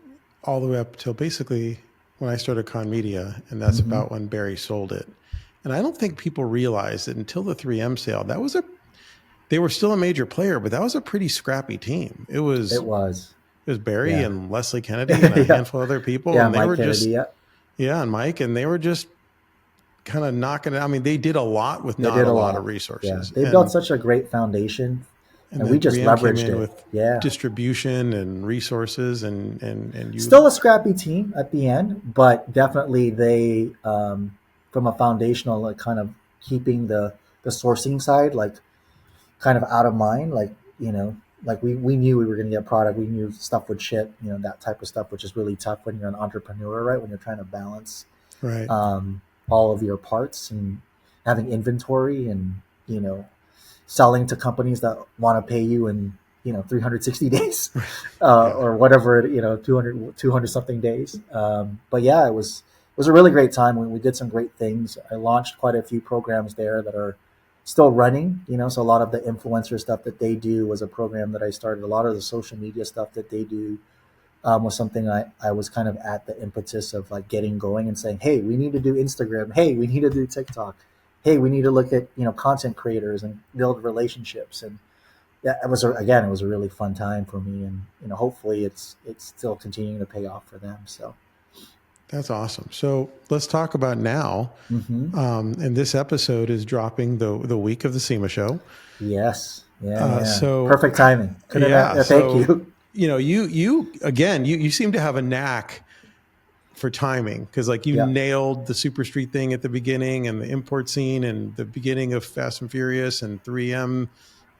all the way up till basically when I started Con Media, and that's about when Barry sold it. And I don't think people realized that until the 3M sale, they were still a major player, but that was a pretty scrappy team. It was Barry and Leslie Kennedy and a handful of other people. Yeah, and they Mike were Kennedy, just, and Mike, and they were just kind of knocking it. They did a lot with not a lot of resources. Yeah. They built such a great foundation. And we just 3M leveraged came in it with distribution and resources and you still a scrappy team at the end, but definitely they from a foundational, like, kind of keeping the sourcing side kind of out of mind, we knew we were going to get product, we knew stuff would ship, that type of stuff, which is really tough when you're an entrepreneur, right? When you're trying to balance all of your parts and having inventory and selling to companies that want to pay you in 360 days or whatever, 200 something days. But yeah, it was a really great time. We did some great things. I launched quite a few programs there that are still running, so a lot of the influencer stuff that they do was a program that I started. A lot of the social media stuff that they do was something I was kind of at the impetus of getting going and saying, hey, we need to do Instagram. Hey, we need to do TikTok. Hey, we need to look at, content creators and build relationships. And it was a really fun time for me. And, hopefully it's still continuing to pay off for them. So. That's awesome. So let's talk about now. And this episode is dropping the week of the SEMA show. Yes. Yeah. So perfect timing. Thank you. You seem to have a knack for timing because nailed the Super Street thing at the beginning and the import scene and the beginning of Fast and Furious and 3M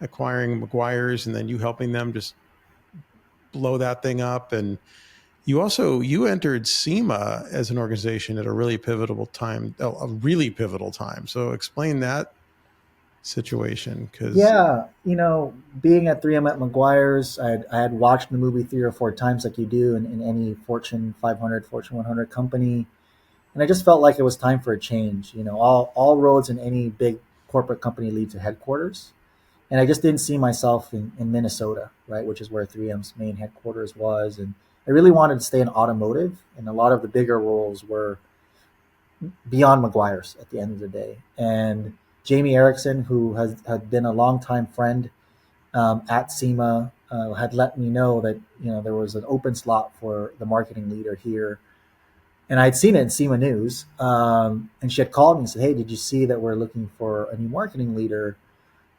acquiring McGuire's and then you helping them just blow that thing up. And you entered SEMA as an organization at a really pivotal time. So explain that situation. Being at 3M at McGuire's, I had watched the movie 3 or 4 times like you do in any Fortune 500, Fortune 100 company. And I just felt like it was time for a change. All roads in any big corporate company lead to headquarters. And I just didn't see myself in Minnesota, right, which is where 3M's main headquarters was. And I really wanted to stay in automotive. And a lot of the bigger roles were beyond McGuire's at the end of the day. And Jamie Erickson, who had been a longtime friend at SEMA, had let me know that there was an open slot for the marketing leader here, and I'd seen it in SEMA News. And she had called me and said, "Hey, did you see that we're looking for a new marketing leader?"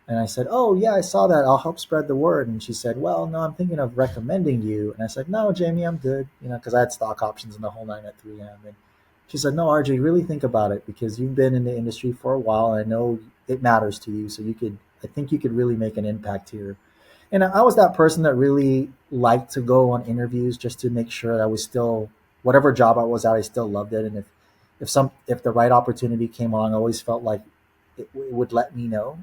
And I said, "Oh yeah, I saw that. I'll help spread the word." And she said, "Well, no, I'm thinking of recommending you." And I said, "No, Jamie, I'm good," because I had stock options in the whole nine at 3M. And she said, "No, RJ, really think about it because you've been in the industry for a while. And I know it matters to you. So I think you could really make an impact here." And I was that person that really liked to go on interviews just to make sure that I was still, whatever job I was at, I still loved it. And if the right opportunity came along, I always felt like it would let me know.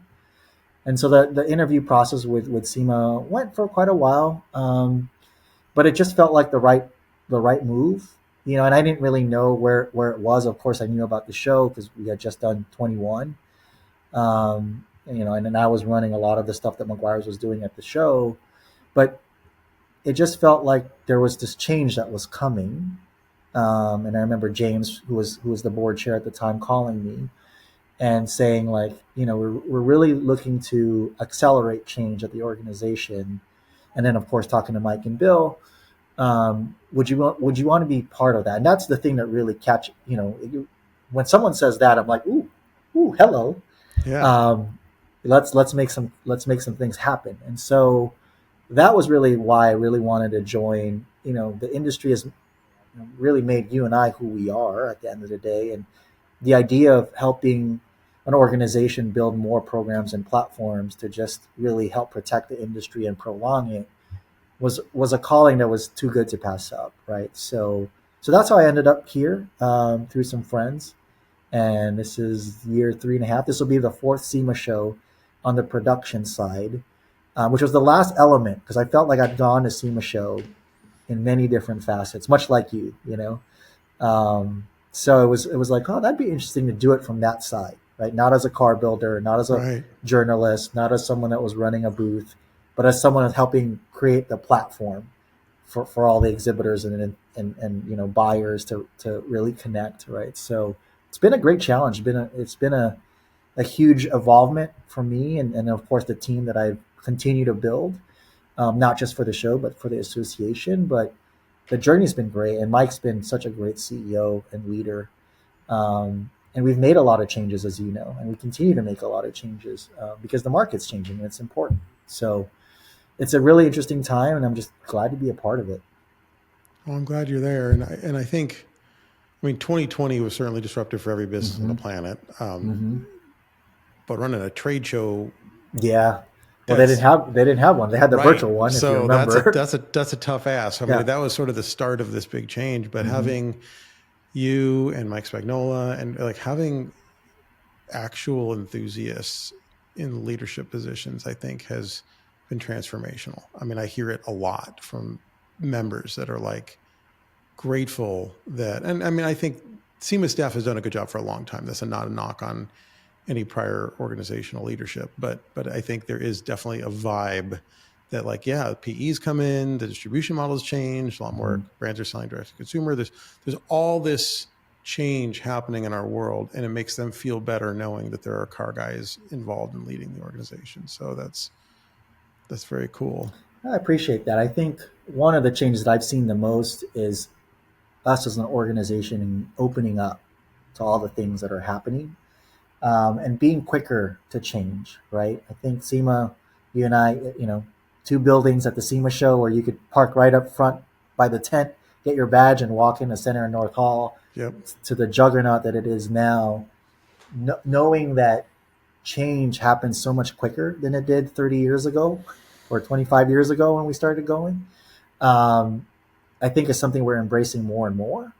And so the interview process with SEMA went for quite a while. But it just felt like the right move. And I didn't really know where it was. Of course, I knew about the show because we had just done 21. And then I was running a lot of the stuff that McGuire's was doing at the show. But it just felt like there was this change that was coming. And I remember James, who was the board chair at the time, calling me and saying we're really looking to accelerate change at the organization. And then, of course, talking to Mike and Bill, would you want to be part of that? And that's the thing that really when someone says that, I'm like, ooh, hello. Yeah. Let's make some things happen. And so that was really why I really wanted to join. The industry is really made you and I who we are at the end of the day. And the idea of helping an organization build more programs and platforms to just really help protect the industry and prolong it was a calling that was too good to pass up, right? So that's how I ended up here, through some friends. And this is year 3.5. This will be the fourth SEMA show on the production side, which was the last element because I felt like I'd gone to SEMA show in many different facets, much like you know. So it was like, oh, that'd be interesting to do it from that side, right? Not as a car builder, not as a Right. journalist, not as someone that was running a booth, but as someone that's helping create the platform for all the exhibitors and buyers to really connect, right? So it's been a great challenge. It's been a huge evolvement for me and of course the team that I've continued to build, not just for the show but for the association. But the journey's been great, and Mike's been such a great CEO and leader. And we've made a lot of changes, as you know, and we continue to make a lot of changes because the market's changing and it's important. So it's a really interesting time, and I'm just glad to be a part of it. Well, I'm glad you're there. And I think, 2020 was certainly disruptive for every business on the planet. But running a trade show, yeah. Well, they didn't have one. They had the virtual one. So if you remember. that's a tough ask. That was sort of the start of this big change. But having you and Mike Spagnola and like having actual enthusiasts in leadership positions, I think has been transformational. I hear it a lot from members that are like grateful that, and I think SEMA staff has done a good job for a long time. That's not a knock on any prior organizational leadership, but I think there is definitely a vibe that like, yeah, PEs come in, the distribution models change, a lot more brands are selling direct to consumer. There's all this change happening in our world, and it makes them feel better knowing that there are car guys involved in leading the organization. So that's very cool. I appreciate that. I think one of the changes that I've seen the most is us as an organization opening up to all the things that are happening, and being quicker to change, right? I think SEMA, you and I, 2 buildings at the SEMA show where you could park right up front by the tent, get your badge, and walk in the center of North Hall, to the juggernaut that it is now, knowing that change happens so much quicker than it did 30 years ago or 25 years ago when we started going. I think is something we're embracing more and more.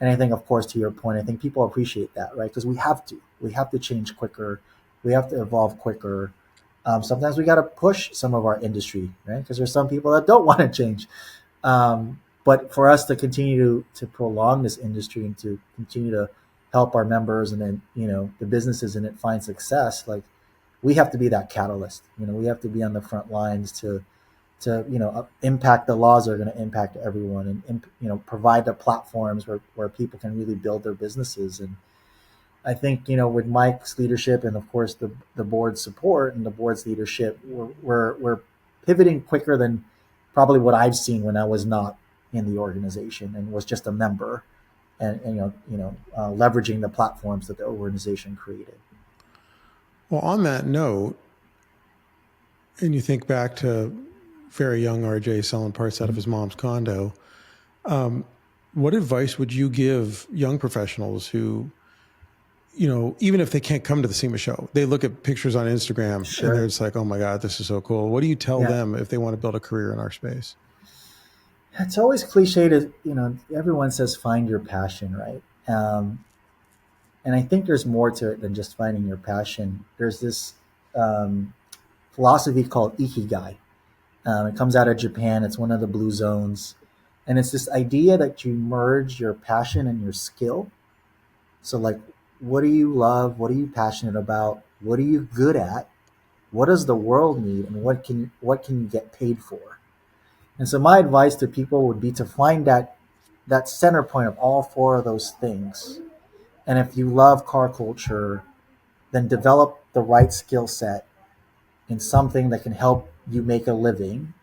And I think, of course, to your point, I think people appreciate that, right? Because we have to change quicker. We have to evolve quicker. Sometimes we got to push some of our industry, right? Because there's some people that don't want to change. But for us to continue to prolong this industry and to continue to help our members and then, the businesses in it find success, like we have to be that catalyst. We have to be on the front lines to impact the laws that are going to impact everyone, and provide the platforms where people can really build their businesses. And I think with Mike's leadership and of course the board's support and the board's leadership, we're pivoting quicker than probably what I've seen when I was not in the organization and was just a member, and leveraging the platforms that the organization created. Well, on that note, and you think back to very young RJ selling parts out of his mom's condo, what advice would you give young professionals who, even if they can't come to the SEMA show, they look at pictures on Instagram and they're just like, oh my God, this is so cool. What do you tell them if they want to build a career in our space? It's always cliche to, everyone says, find your passion, right? And I think there's more to it than just finding your passion. There's this philosophy called Ikigai. It comes out of Japan. It's one of the blue zones. And it's this idea that you merge your passion and your skill. So like, what do you love? What are you passionate about? What are you good at? What does the world need? And what can you get paid for? And so my advice to people would be to find that center point of all 4 of those things. And if you love car culture, then develop the right skill set in something that can help you make a living,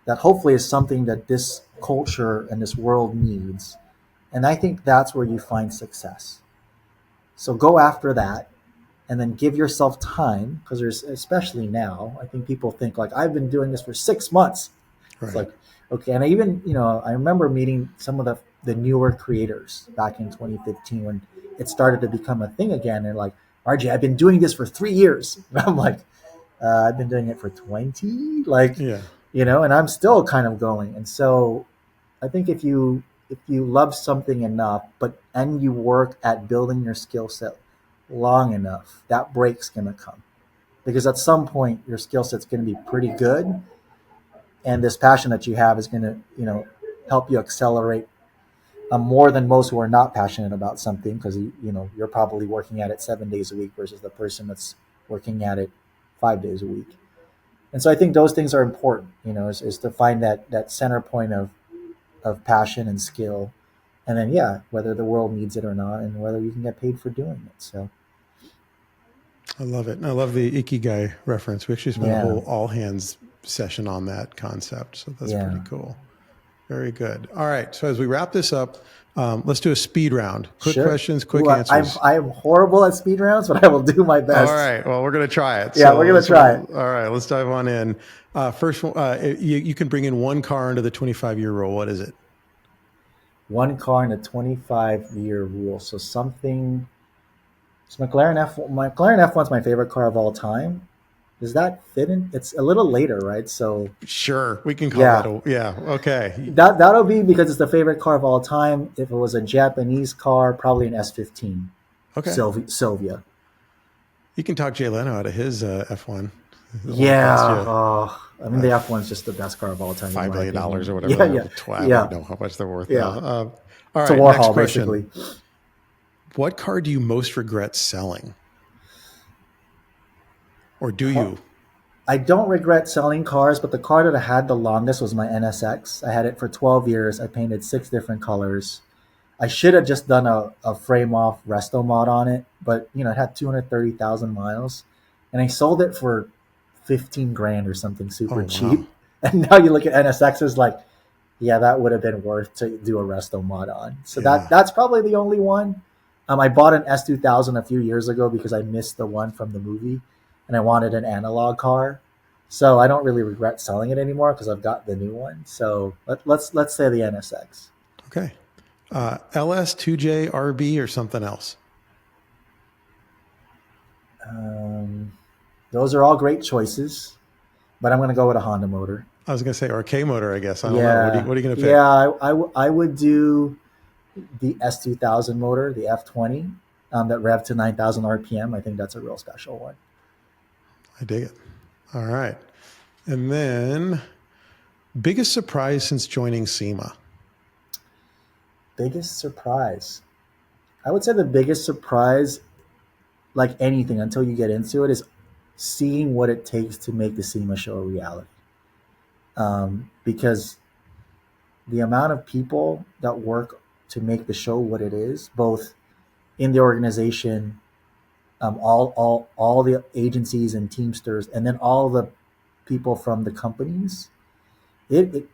that hopefully is something that this culture and this world needs. And I think that's where you find success. So go after that, and then give yourself time, because there's, especially now, I think people think like, I've been doing this for 6 months. Right. It's like, okay. And I even, I remember meeting some of the the newer creators back in 2015 when it started to become a thing again. And like, RJ, I've been doing this for 3 years. And I'm like, I've been doing it for 20, like, Yeah. and I'm still kind of going. And so I think if you love something enough, and you work at building your skill set long enough, that break's gonna come. Because at some point your skill set's gonna be pretty good, and this passion that you have is gonna, help you accelerate more than most who are not passionate about something, because you're probably working at it 7 days a week versus the person that's working at it 5 days a week. And so I think those things are important, is to find that center point of passion and skill, and then whether the world needs it or not, and whether you can get paid for doing it. So I love it. And I love the Ikigai reference. We actually spent a yeah, whole all hands session on that concept. So that's yeah, pretty cool. Very good. All right. So as we wrap this up, let's do a speed round. Quick sure. questions, quick Ooh, answers. I'm horrible at speed rounds, but I will do my best. All right. Well, we're going to try it. Yeah, we're gonna try it. All right. Let's dive on in. First, you can bring in one car into the 25-year rule. What is it? One car in a 25-year rule. So something. So McLaren F1's my favorite car of all time. Does that fit in? It's a little later, right? So Sure. We can call that. Yeah. Okay. that'll be because it's the favorite car of all time. If it was a Japanese car, probably an S15. Okay. Sylvia. You can talk Jay Leno out of his F1. Yeah. I mean, the F1's just the best car of all time. $5 billion or whatever. Yeah. I don't know how much they're worth. Yeah. All it's right. a Warhol, next question. basically. What car do you most regret selling? Or do you? I don't regret selling cars, but the car that I had the longest was my NSX. I had it for 12 years. I painted 6 different colors. I should have just done a frame off resto mod on it, but it had 230,000 miles, and I sold it for 15 grand or something super cheap. Wow. And now you look at NSXs like, yeah, that would have been worth to do a resto mod on. So that's probably the only one. I bought an S2000 a few years ago because I missed the one from the movie, and I wanted an analog car. So I don't really regret selling it anymore because I've got the new one. So let's say the NSX. Okay. LS, 2J, RB, or something else? Those are all great choices, but I'm going to go with a Honda motor. I was going to say, or a K motor, I guess. I don't know. What are you going to pick? Yeah, I would do the S2000 motor, the F20, that rev to 9,000 RPM. I think that's a real special one. I dig it. All right. And then, biggest surprise since joining SEMA? Biggest surprise. I would say the biggest surprise, like anything until you get into it, is seeing what it takes to make the SEMA show a reality. Because the amount of people that work to make the show what it is, both in the organization, all the agencies and Teamsters, and then all the people from the companies, it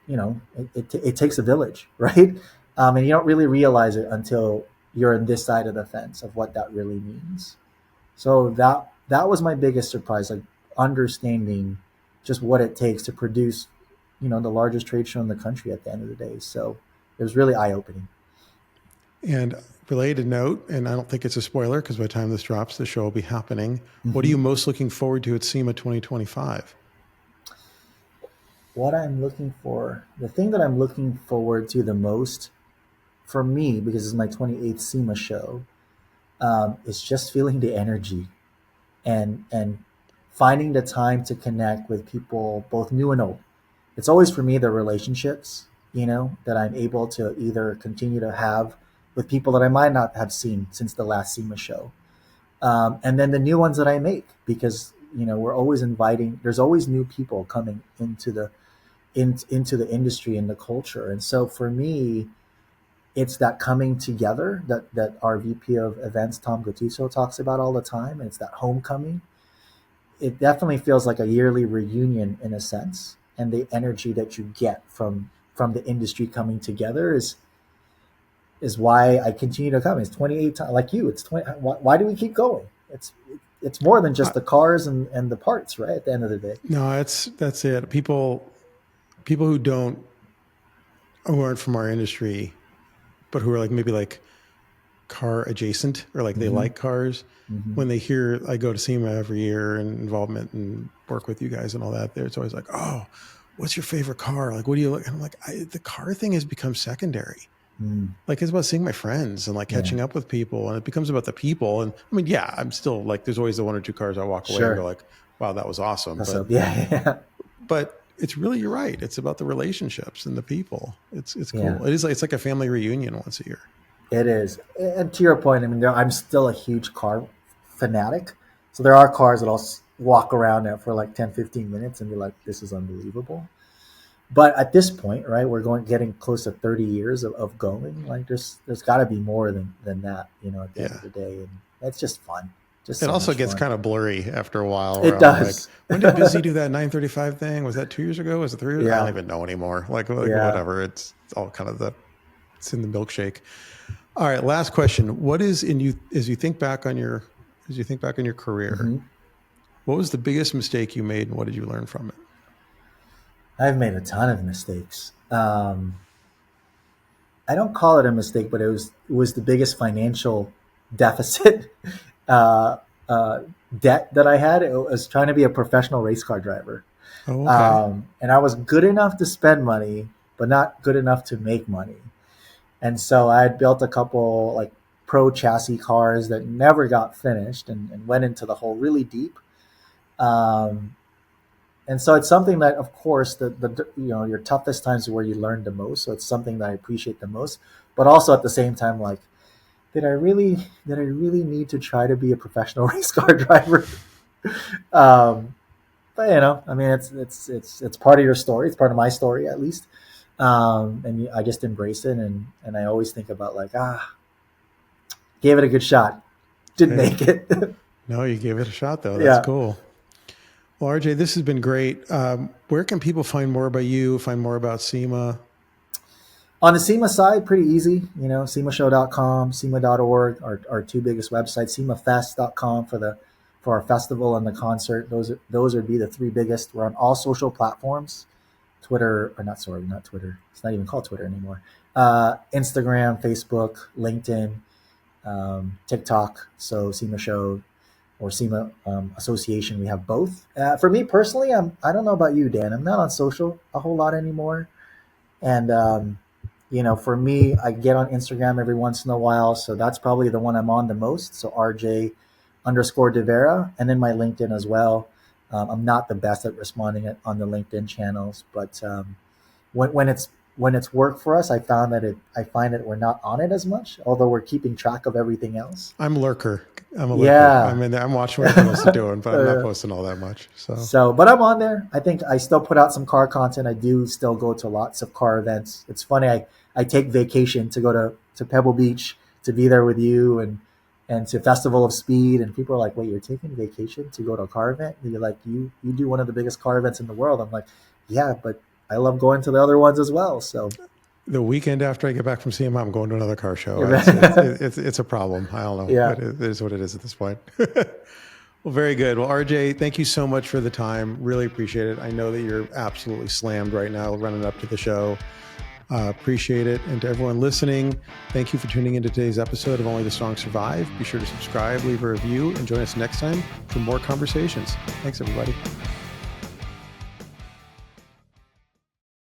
takes a village, right? And you don't really realize it until you're on this side of the fence of what that really means. So that was my biggest surprise, like understanding just what it takes to produce, the largest trade show in the country at the end of the day. So it was really eye-opening. And related note, and I don't think it's a spoiler because by the time this drops, the show will be happening. Mm-hmm. What are you most looking forward to at SEMA 2025? What I'm looking for, the thing that I'm looking forward to the most for me, because it's my 28th SEMA show, is just feeling the energy and finding the time to connect with people, both new and old. It's always for me the relationships, that I'm able to either continue to have with people that I might not have seen since the last SEMA show. And then the new ones that I make, because, we're always inviting, there's always new people coming into the industry and the culture. And so for me, it's that coming together that our VP of events, Tom Gattuso, talks about all the time. And it's that homecoming. It definitely feels like a yearly reunion in a sense. And the energy that you get from the industry coming together is why I continue to come. It's 28 times, like you. It's 20. Why do we keep going? It's more than just the cars and the parts, right? At the end of the day. No, that's it. People who aren't from our industry but who are like maybe like car adjacent or like they like cars. When they hear I go to SEMA every year and involvement and work with you guys and all that, it's always like, oh, what's your favorite car? Like, what do you look? And I'm like, the car thing has become secondary. Like it's about seeing my friends and like catching up with people, and it becomes about the people. And I mean, yeah, I'm still like, there's always the one or two cars I walk away and go like, wow, that was awesome. But it's really, you're right. It's about the relationships and the people. It's cool. It's like a family reunion once a year. It is. And to your point, I mean, I'm still a huge car fanatic. So there are cars that I'll walk around at for like 10, 15 minutes and be like, this is unbelievable. But at this point, right, we're getting close to 30 years of going. Like there's got to be more than that, you know, at the end of the day. And it's just fun. Just it also gets kind of blurry after a while. It does. Like, when did Busy do that 935 thing? Was that 2 years ago? Was it 3 years ago? I don't even know anymore. Like whatever. It's all kind of it's in the milkshake. All right. Last question. What is as you think back on your career, what was the biggest mistake you made and what did you learn from it? I've made a ton of mistakes. I don't call it a mistake, but it was the biggest financial deficit debt that I had. It was trying to be a professional race car driver. Oh, okay. And I was good enough to spend money, but not good enough to make money. And so I had built a couple like pro chassis cars that never got finished and went into the hole really deep. And so it's something that, of course, the your toughest times are where you learn the most. So it's something that I appreciate the most. But also at the same time, like, did I really need to try to be a professional race car driver? But I mean, it's part of your story. It's part of my story, at least. And I just embrace it, and I always think about like, gave it a good shot, didn't make it. No, you gave it a shot though. That's cool. Well, RJ, this has been great. Where can people find more about you? Find more about SEMA? On the SEMA side, pretty easy. SEMAshow.com, SEMA.org, our two biggest websites. SEMAfest.com for our festival and the concert. Those would be the three biggest. We're on all social platforms. Not Twitter. It's not even called Twitter anymore. Instagram, Facebook, LinkedIn, TikTok. So SEMA Show or SEMA Association, we have both. For me personally, I don't know about you, Dan. I'm not on social a whole lot anymore. And, for me, I get on Instagram every once in a while. So that's probably the one I'm on the most. So RJ_Vera, and then my LinkedIn as well. I'm not the best at responding on the LinkedIn channels, but when it's worked for us, I find that we're not on it as much, although we're keeping track of everything else. I'm a lurker. I'm watching what everyone else is doing, but I'm not posting all that much. So, but I'm on there. I think I still put out some car content. I do still go to lots of car events. It's funny. I take vacation to go to Pebble Beach to be there with you and to Festival of Speed, and people are like, wait, you're taking vacation to go to a car event? And you're like, you do one of the biggest car events in the world. I'm like, yeah, but I love going to the other ones as well. So the weekend after I get back from SEMA, I'm going to another car show. It's a problem. I don't know. Yeah. But it is what it is at this point. Well, very good. Well, RJ, thank you so much for the time. Really appreciate it. I know that you're absolutely slammed right now running up to the show. Appreciate it. And to everyone listening, thank you for tuning into today's episode of Only the Strong Survive. Be sure to subscribe, leave a review, and join us next time for more conversations. Thanks, everybody.